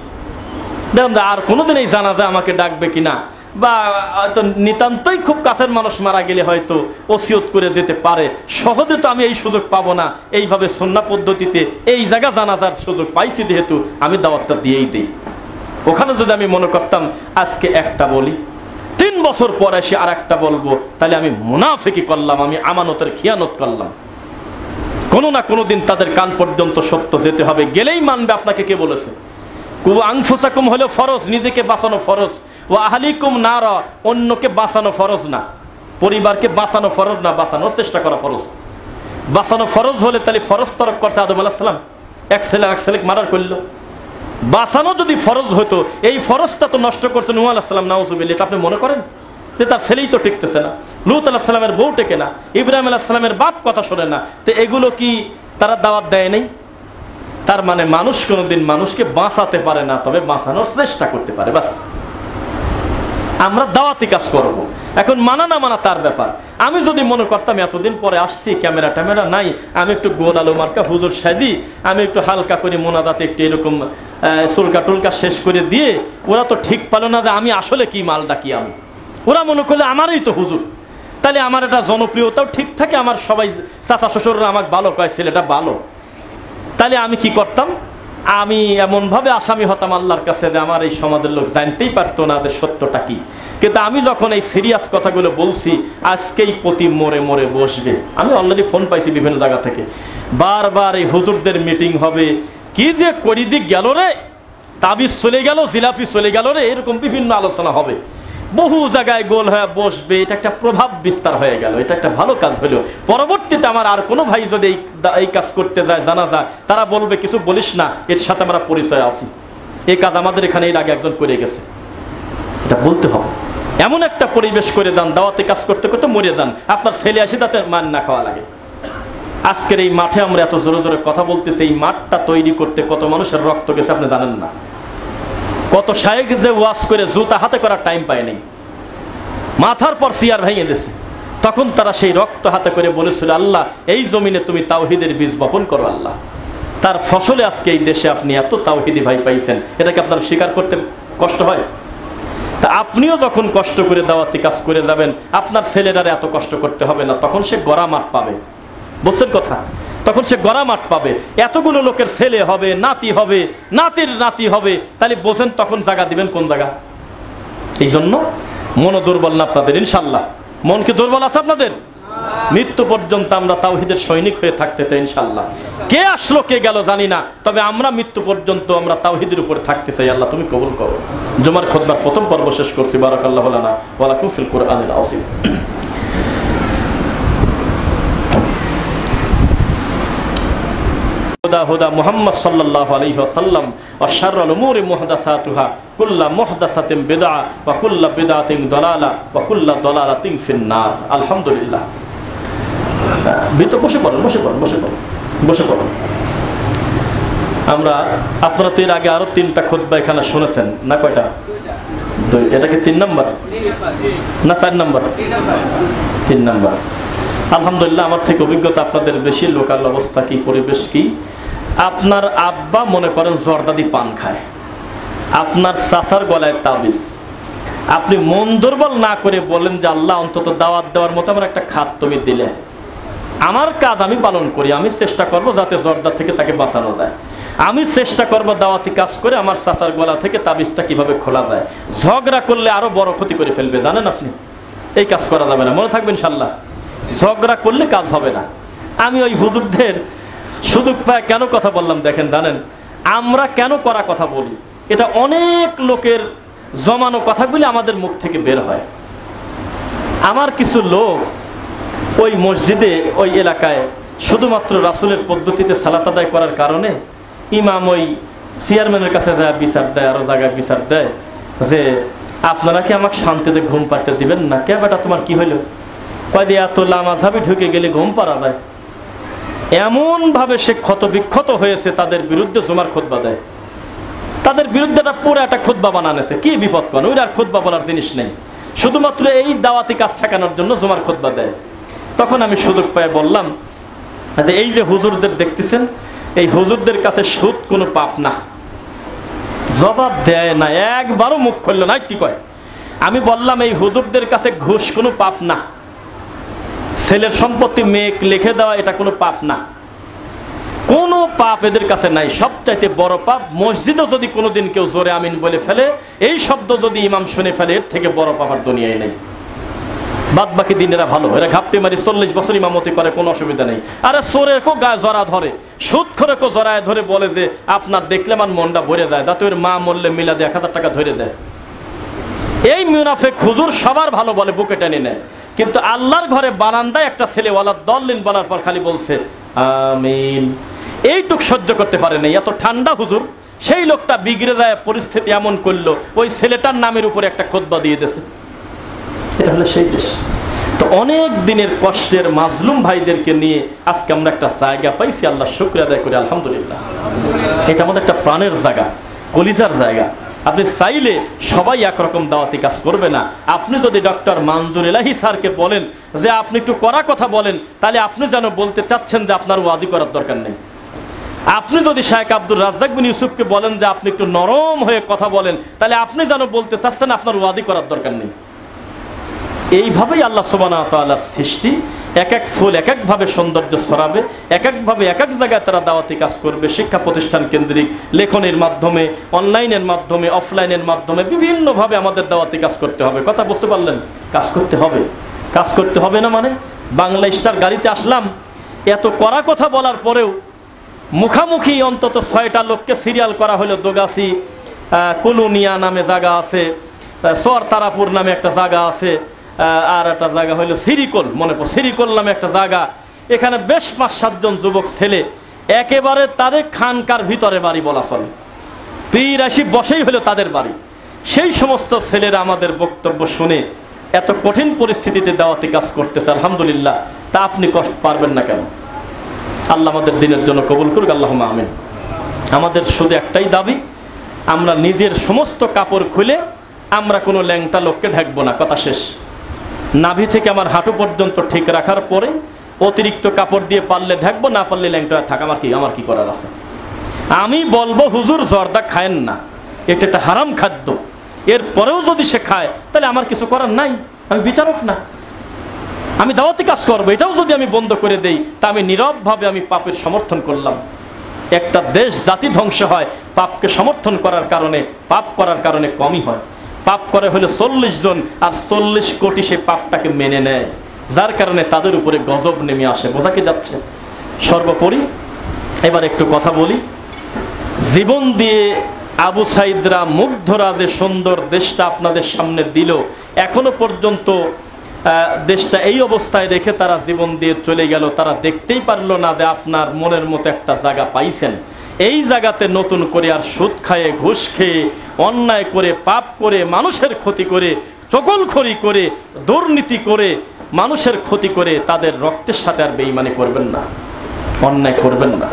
দেখুন, আর কোনোদিন এই জানাজা আমাকে ডাকবে কিনা, বা হয়তো নিতান্তই খুব কাছের মানুষ মারা গেলে হয়তো ওসিয়ত করে যেতে পারে, সহজে তো আমি এই সুযোগ পাবো না। এইভাবে সুন্নাহ পদ্ধতিতে এই জায়গা জানাজার সুযোগ পাইছি যেহেতু, আমি দাওয়াতটা দিয়েই দিই। ওখানে যদি আমি মনে করতাম আজকে একটা বলি, 3 বছর পর এসে আর একটা বলবো, তাহলে আমি মুনাফিকি করলাম, আমি আমানতের খিয়ানত করলাম। কোনো না কোনো দিন তাদের কান পর্যন্ত সত্য যেতে হবে, গেলেই মানবে। আপনাকে কে বলেছে? কু আনফুসাকুম হলো ফরজ, নিজেকে বাঁচানো ফরজ। ও আহলিকুম নারা, অন্যকে বাঁচানো ফরজ না, পরিবারকে বাঁচানো ফরজ না, বাঁচানোর চেষ্টা করা ফরজ। বাঁচানো ফরজ হলে তাহলে ফরজ তরক করছে আদম আলাইহিস সালাম, এক ছেলে মার্ডার করলো। বাঁচানো যদি ফরজ হতো, এই ফরজটা তো নষ্ট করছে নূহ আলাইহিস সালাম, নাউজুবিল্লাহ। এটা আপনি মনে করেন যে তার ছেলেই তো টিকতেছে না, লূত আলাইহিস সালামের বউ টেকে না, ইব্রাহিম আলাইহিস সালামের বাপ কথা শোনে না, তো এগুলো কি তারা দাওয়াত দেয় নাই? তার মানে মানুষ কোনোদিন মানুষকে বাঁচাতে পারে না, তবে বাঁচানোর চেষ্টা করতে পারে। বাস, আমরা দাওয়াতি কাজ করব। এখন মানা না মানা তার ব্যাপার। আমি যদি মনে করতাম এতদিন পরে আসছি, ক্যামেরা ট্যামেরা নাই, আমি একটু গোল আলো মার্কা হুজুর সাজি, আমি একটু হালকা করে মোনাজাতে একটু এরকম চুলকা টুলকা শেষ করে দিয়ে, ওরা তো ঠিক পেল না যে আমি আসলে কি মাল ডাকি। আমি, ওরা মনে করলে আমারই তো হুজুর, তাহলে আমার এটা জনপ্রিয়তাও ঠিক থাকে, আমার সবাই চাচা শ্বশুররা আমাকে ভালো কয়, ছেলেটা ভালো। তাহলে আমি কি করতাম? আমি এমন ভাবে আসামি হতাম আল্লাহর কাছে যে আমার এই সমাজের লোক জানতেই পারতো না যে সত্যটা কি। কিন্তু আমি যখন এই সিরিয়াস কথাগুলো বলছি, আজকেই প্রতি মোড়ে মোড়ে বসবে। আমি অলরেডি ফোন পাইছি বিভিন্ন জায়গা থেকে, বারবার এই হুজুরদের মিটিং হবে, কি যে করি দিক গেল রে, তাবিজ চলে গেল, জিলাপি চলে গেল রে, এরকম বিভিন্ন আলোচনা হবে, বহু জায়গায় গোল হয়ে বসবে। এটা একটা প্রভাব বিস্তার হয়ে গেল, এটা একটা ভালো কাজ হলো। পরবর্তীতে আমার আর কোনো ভাই যদি এই কাজ করতে যায়, জানা যায়, তারা বলবে কিছু বলিস না, এর সাথে আমরা পরিচয় আছি, এই কাজ আমাদের এখানে এর আগে একজন করে গেছে। এটা বলতে হবে। এমন একটা পরিবেশ করে দেন, দাওয়াতে কাজ করতে করতে মরে যান, আপনার ছেলে আসে তাতে মান না খাওয়া লাগে। আজকের এই মাঠে আমরা এত জোরে জোরে কথা বলতেছি, এই মাঠটা তৈরি করতে কত মানুষের রক্ত গেছে আপনি জানেন না। কত শায়েখ যে ওয়াজ করে জুতা হাতে করার টাইম পায় নাই, মাথার পর চেয়ার ভেঙে দিয়েছে। তখন তারা সেই রক্ত হাতে করে বলেছিল, আল্লাহ এই জমিনে তুমি তাওহীদের বীজ বপন করো আল্লাহ। তার ফসলে আজকে এই দেশে আপনি এত তাওহীদি ভাই পাইছেন, এটাকে আপনার স্বীকার করতে কষ্ট হয়? তা আপনিও যখন কষ্ট করে দাওয়াতি কাজ করে যাবেন, আপনার ছেলেরা এত কষ্ট করতে হবে না, তখন সে গড়া মাঠ পাবে। বুঝছেন কথা? তখন সে গড়া মাঠ পাবে, এতগুলো লোকের ছেলে হবে, নাতি হবে, নাতির নাতি হবে, তাহলে বোঝেন তখন জায়গা দিবেন কোন জায়গা। এই জন্য মন দুর্বল না আপনাদের, ইনশাল্লাহ। মন কি দুর্বল আছে আপনাদের? মৃত্যু পর্যন্ত আমরা তাওহীদের সৈনিক হয়ে থাকতে চাই ইনশাল্লাহ। কে আসলো কে গেল জানি না, তবে আমরা মৃত্যু পর্যন্ত আমরা তাওহীদের উপরে থাকতে চাই। আল্লাহ তুমি কবুল করো। জুমার খুতবার প্রথম পর্ব শেষ করছি। বারাকাল্লাহু লানা ওয়া লাকুম ফিল কুরআনিল আযীম। হুদা হুদা মুহাম্মদ সাল্লাল্লাহু আলাইহি ওয়াসাল্লাম ওয়া শাররুল উমুরি মুহদাসাতুহা কুল্লু মুহদাসাতিন বিদআ ওয়া কুল্লু বিদআতিন দালালা ওয়া কুল্লু দালালাতিন ফিন-নার। আলহামদুলিল্লাহ। বসে পড়ুন। আমরা আপনারা তো এর আগে আরো 3টা খুতবা এখানে শুনেছেন না? কয়টা? 2। এটা কি 3 নাম্বার না 4 নাম্বার? 3 নাম্বার। আলহামদুলিল্লাহ, আমার থেকে অভিজ্ঞতা আপনাদের বেশি। লোকাল অবস্থা কি, পরিবেশ কি? আপনার আব্বা মনে করেন জর্দাদি পান খায়, আপনার চাচার গলায় তাবিজ। আপনি মন দুর্বল না করে বলেন যে আল্লাহ অন্তত দাওয়াত দেওয়ার মতো আমার একটা খাত তুমি দিলে, আমার কাজ আমি পালন করি, আমি চেষ্টা করব যাতে জর্দা থেকে তাকে বাঁচানো যায়, আমি চেষ্টা করব দাওয়াতি কাজ করে আমার চাচার গলা থেকে তাবিজটা কিভাবে খোলা যায়। ঝগড়া করলে আরো বড় ক্ষতি করে ফেলবে, জানেন আপনি? এই কাজ করা যাবে না, মনে থাকবেন ইনশাআল্লাহ। ঝগড়া করলে কাজ হবে না। আমি ওই হুজুরদের সুযোগ পায় কেন কথা বললাম দেখেন, জানেন আমরা কেন করা কথা বলি? এটা অনেক লোকের জমানো কথাগুলি আমাদের মুখ থেকে বের হয়। আমার কিছু লোক ওই মসজিদে, ওই এলাকায় শুধুমাত্র রাসূলের পদ্ধতিতে সালাত আদায় করার কারণে ইমাম ওই চেয়ারম্যানের কাছে যায় বিচার দেয়, আরো জায়গায় বিচার দেয় যে আপনারা কি আমাকে শান্তিতে ঘুম পাড়তে দিবেন না? কে বেটা তোমার কি হইলো? কয় দিয়ে এত লামাঝাবি ঢুকে গেলে ঘুম পাড়াবে। এমন ভাবে সে ক্ষত বিক্ষত হয়েছে, তাদের বিরুদ্ধে জুমার খুতবা দেয়। তাদের বিরুদ্ধে পুরো একটা খুতবা বানানেছে। কি বিপদ কোন, ওই আর খুতবা বলার জিনিস নেই, শুধুমাত্র এই দাওয়াতি কাজ ঠেকানোর জন্য জুমার খুতবা দেয়। তখন আমি সুযোগ পেয়ে বললাম যে এই যে হুজুরদের দেখতেছেন, এই হুজুরদের কাছে সুদ কোনো পাপ না। জবাব দেয় না, একবারও মুখ খুলল না। কি কয়? আমি বললাম এই হুজুরদের কাছে ঘুষ কোনো পাপ না, ছেলের সম্পত্তি মেয়ে লিখে দেওয়া এটা কোনো পাপ না, কোনো পাপ এদের কাছে নাই। সবচাইতে বড় পাপ মসজিদে যদি কোনোদিন কেউ জোরে আমিন বলে ফেলে, এই শব্দ যদি ইমাম শুনে ফেলে, এর থেকে বড় পাপ আর দুনিয়ায় নেই। বাদ বাকি দিন এরা ভালো, এরা ঘাপটি মারি 40 বছর ইমামতি করে, কোনো অসুবিধা নেই। আরে চোরে কো গায়ে জড়া ধরে, সুদ করে কো জড়ায় ধরে বলে যে আপনার দেখলে আমার মনটা ভরে যায়, দাঁত মা মরলে মিলাদে 1000 টাকা ধরে দেয়। এই মুনাফিক হুজুর সবার ভালো বলে, বুকে টেনে নেয়, কিন্তু আল্লাহর ঘরে বারান্দায় একটা ছেলেওয়ালা দলিন বলার পর খালি বলছে আমিন। এইটুক সহ্য করতে পারে নাই, এত ঠান্ডা হুজুর। সেই লোকটা বিগড়ে যায়, পরিস্থিতি এমন করলো ওই ছেলেটার নামের উপরে একটা খুতবা দিয়ে দিয়েছে। এটা হলো সেই দেশ। তো অনেক দিনের কষ্টের মাজলুম ভাইদেরকে নিয়ে আজকে আমরা একটা জায়গা পাইছি, আল্লাহ শুকরিয়া আদায় করি, আলহামদুলিল্লাহ। এটা আমাদের একটা প্রাণের জায়গা, কলিজার জায়গা। আপনি চাইলে সবাই একরকম দাওয়াতি কাজ করবে না। আপনি যদি ডক্টর মানজুর এলাহি স্যারকে বলেন যে আপনি একটু কড়া কথা বলেন, তাহলে আপনি যেন বলতে চাচ্ছেন যে আপনার ওয়াজি করার দরকার নেই। আপনি যদি শাইখ আব্দুর রাজ্জাক বিন ইউসুফকে বলেন যে আপনি একটু নরম হয়ে কথা বলেন, তাহলে আপনি যেন বলতে চাচ্ছেন আপনার ওয়াজি করার দরকার নেই। এইভাবেই আল্লাহ সুবহানাহু ওয়া তাআলার সৃষ্টি। এক এক ফুল এক এক ভাবে সৌন্দর্য ছড়াবে, এক এক ভাবে এক এক জায়গায় তারা দাওয়াতি কাজ করবে। শিক্ষা প্রতিষ্ঠান কেন্দ্রিক, লেখনের মাধ্যমে, অনলাইনের মাধ্যমে, অফলাইনের মাধ্যমে বিভিন্ন ভাবে আমাদের দাওয়াতি কাজ করতে হবে। কথা বুঝতে পারলেন? কাজ করতে হবে। কাজ করতে হবে না মানে বাংলা স্টার গাড়িতে আসলাম, এত কড়া কথা বলার পরেও মুখামুখি অন্তত 6টা লোককে সিরিয়াল করা হলো। দোগাছি কুলুনিয়া নামে জায়গা আছে, সর তারাপুর নামে একটা জায়গা আছে, আর একটা জায়গা হইলো সিরিকল, মনে পড়ে সিরিকল নামে একটা জায়গা। এখানে বেশ 5-7 জন যুবক ছেলে, একেবারে তাদের খানকার ভিতরে বাড়ি বলা চলে, পীর আসি বসেই হলো তাদের বাড়ি। সেই সমস্ত ছেলেরা আমাদের বক্তব্য শুনে এত কঠিন পরিস্থিতিতে দাওয়াতি কাজ করতেছে, আলহামদুলিল্লাহ। তা আপনি কষ্ট পারবেন না কেন? আল্লাহ আমাদের দিনের জন্য কবুল করুক, আল্লাহুম্মা আমিন। আমাদের শুধু একটাই দাবি, আমরা নিজের সমস্ত কাপড় খুলে আমরা কোনো ল্যাংটা লোককে ঢাকবো না, কথা শেষ। নাভি থেকে আমার হাঁটু পর্যন্ত ঠিক রাখার পরে অতিরিক্ত কাপড় দিয়ে পারলে ঢাকবো, না পারলে ল্যাংটা থাক, আমার কি করার আছে? আমি বলবো হুজুর জর্দা খায়েন না, এটা একটা হারাম খাদ্য। এরপরেও যদি সে খায় তাহলে আমার কিছু করার নাই, আমি বিচারক না, আমি দাওয়াতি কাজ করবো। এটাও যদি আমি বন্ধ করে দেই তা আমি নীরব ভাবে আমি পাপের সমর্থন করলাম। একটা দেশ জাতি ধ্বংস হয় পাপকে সমর্থন করার কারণে, পাপ করার কারণে কমই হয়। পাপ করে হলে 40 জন, আর 40 কোটি সে পাপটাকে মেনে নেয়, যার কারণে তাদের উপরে গজব নেমে আসে। বোঝা কি যাচ্ছে? সর্বোপরি এবার একটু কথা বলি। জীবন দিয়ে আবু সাইদরা মুগ্ধরা যে সুন্দর দেশটা আপনাদের সামনে দিল, এখনো পর্যন্ত দেশটা এই অবস্থায় রেখে তারা জীবন দিয়ে চলে গেল, তারা দেখতেই পারলো না যে আপনার মনের মতো একটা জায়গা পাইছেন। এই জায়গাতে নতুন করে আর সুদ খায়ে, ঘুষ খেয়ে, অন্যায় করে, পাপ করে, মানুষের ক্ষতি করে, চকলখড়ি করে, দুর্নীতি করে, মানুষের ক্ষতি করে তাদের রক্তের সাথে আর বেঈমানি করবেন না, অন্যায় করবেন না।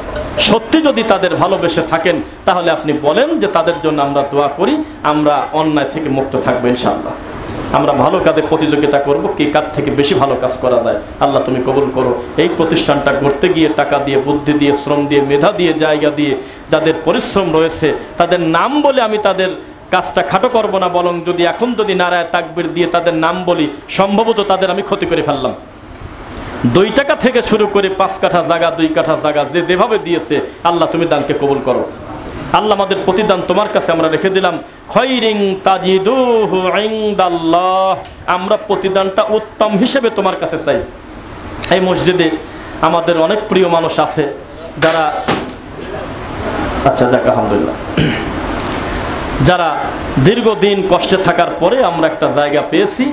সত্যি যদি তাদের ভালোবেসে থাকেন তাহলে আপনি বলেন যে তাদের জন্য আমরা দোয়া করি, আমরা অন্যায় থেকে মুক্ত থাকবো ইনশাআল্লাহ। আমরা ভালো কাজে প্রতিযোগিতা করব, কে কার থেকে বেশি ভালো কাজ করা যায়। আল্লাহ তুমি কবুল করো। এই প্রতিষ্ঠানটা করতে গিয়ে টাকা দিয়ে, বুদ্ধি দিয়ে, শ্রম দিয়ে, মেধা দিয়ে, জায়গা দিয়ে যাদের পরিশ্রম রয়েছে তাদের নাম বলে আমি তাদের কাজটা খাটো করব না, বরং যদি এখন যদি নারায়ে তাকবীর দিয়ে তাদের নাম বলি সম্ভবত তাদের আমি ক্ষতি করে ফেললাম। 2 টাকা থেকে শুরু করে 5 কাঠা জায়গা, 2 কাঠা জায়গা যে যেভাবে দিয়েছে আল্লাহ তুমি দানকে কবুল করো। আল্লাহ আমাদের প্রতিদান তোমার কাছে আমরা রেখে দিলাম। খায়রিন তাজিদুহু ইনদাল্লাহ, আমরা প্রতিদানটা উত্তম হিসেবে তোমার কাছে চাই। এই মসজিদে আমাদের অনেক প্রিয় মানুষ আছে যারা, আচ্ছা যাক আলহামদুলিল্লাহ, যারা দীর্ঘদিন কষ্টে থাকার পরে আমরা একটা জায়গা পেয়েছি।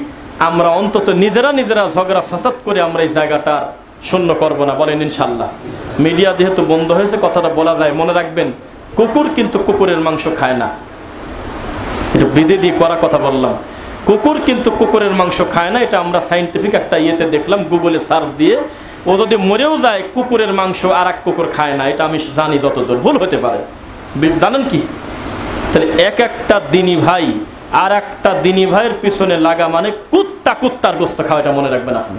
আমরা অন্তত নিজেরা ঝগড়া ফাসাদ করে আমরা এই জায়গাটা শূন্য করব না, বলেন ইনশাআল্লাহ। মিডিয়া যেহেতু বন্ধ হয়েছে কথাটা বলা যায়, মনে রাখবেন কুকুর কিন্তু কুকুরের মাংস খায় না। এটা বিধি দিয়ে করা কথা বললাম। কুকুর কিন্তু কুকুরের মাংস খায় না, এটা আমরা সাইন্টিফিক একটা ইয়েতে দেখলাম, গুগলে সার্চ দিয়ে। ও যদি মরেও যায় কুকুরের মাংস আর এক কুকুর খায় না, এটা আমি জানি, যতদূর ভুল হতে পারে। জানেন কি? তাহলে একটা দিনী ভাই আর একটা দিনী ভাইয়ের পিছনে লাগা মানে কুত্তার গোস্ত খাওয়া, এটা মনে রাখবেন আপনি।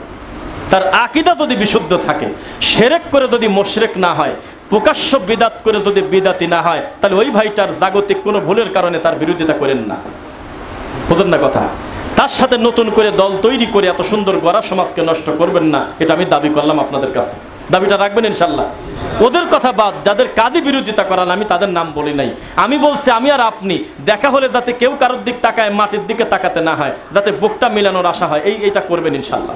তার আকীদা যদি বিশুদ্ধ থাকে, শিরক করে যদি মুশরিক না হয়, প্রকাশ্য বিদাত করে যদি বিদাতি না হয়, তাহলে ওই ভাইটার জাগতিক কোনো ভুলের কারণে তার বিরোধিতা করেন না। বুঝলেন না কথা? তার সাথে নতুন করে দল তৈরি করে এত সুন্দর গড়া সমাজকে নষ্ট করবেন না, এটা আমি দাবি করলাম আপনাদের কাছে। দাবিটা রাখবেন ইনশাআল্লাহ। ওদের কথা বাদ, যাদের কাজে বিরোধিতা করান আমি তাদের নাম বলি নাই। আমি বলছি আমি আর আপনি দেখা হলে যাতে কেউ কারোর দিক তাকায়, মাটির দিকে তাকাতে না হয়, যাতে বুকটা মিলানোর আশা হয়, এইটা করবেন ইনশাআল্লাহ।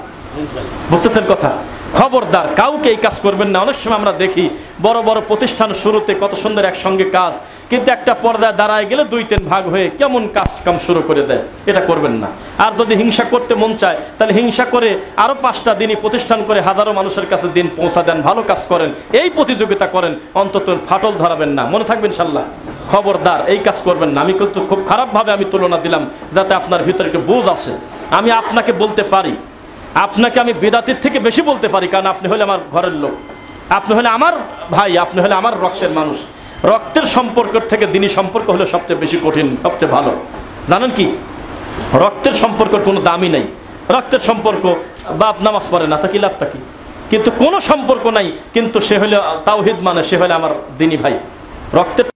বুঝতেছেন কথা? খবরদার কাউকে এই কাজ করবেন না। অনেক সময় আমরা দেখি বড় বড় প্রতিষ্ঠান শুরুতে কত সুন্দর একসঙ্গে কাজ, কিন্তু একটা পর্দায় দাঁড়ায় গেলে 2-3 ভাগ হয়ে কেমন কাম শুরু করে দেয়। এটা করবেন না। আর যদি হিংসা করতে মন চায় তাহলে হিংসা করে আরো 5টা দিনই প্রতিষ্ঠান করে হাজারো মানুষের কাছে দিন পৌঁছা দেন, ভালো কাজ করেন, এই প্রতিযোগিতা করেন, অন্তত ফাটল ধরাবেন না। মনে থাকবেন ইনশাআল্লাহ। খবরদার এই কাজ করবেন না। আমি কিন্তু খুব খারাপ ভাবে আমি তুলনা দিলাম যাতে আপনার ভিতরে একটু বোঝ আসে। আমি আপনাকে বলতে পারি, আপনাকে আমি বিদাতির থেকে বেশি বলতে পারি, কারণ আপনি হলে আমার ঘরের লোক, আপনি হলে আমার ভাই, আপনি হলে আমার রক্তের মানুষ। রক্তের সম্পর্কের থেকে দিনী সম্পর্ক হলে সবচেয়ে বেশি কঠিন, সবচেয়ে ভালো। জানেন কি? রক্তের সম্পর্কের কোনো দামই নাই। রক্তের সম্পর্ক, বাপ নামাজ পড়ে না, তা কি লাভটা কি? কিন্তু কোনো সম্পর্ক নাই, কিন্তু সে হলে তাওহীদ মানে, সে হলে আমার দিনী ভাই। রক্তের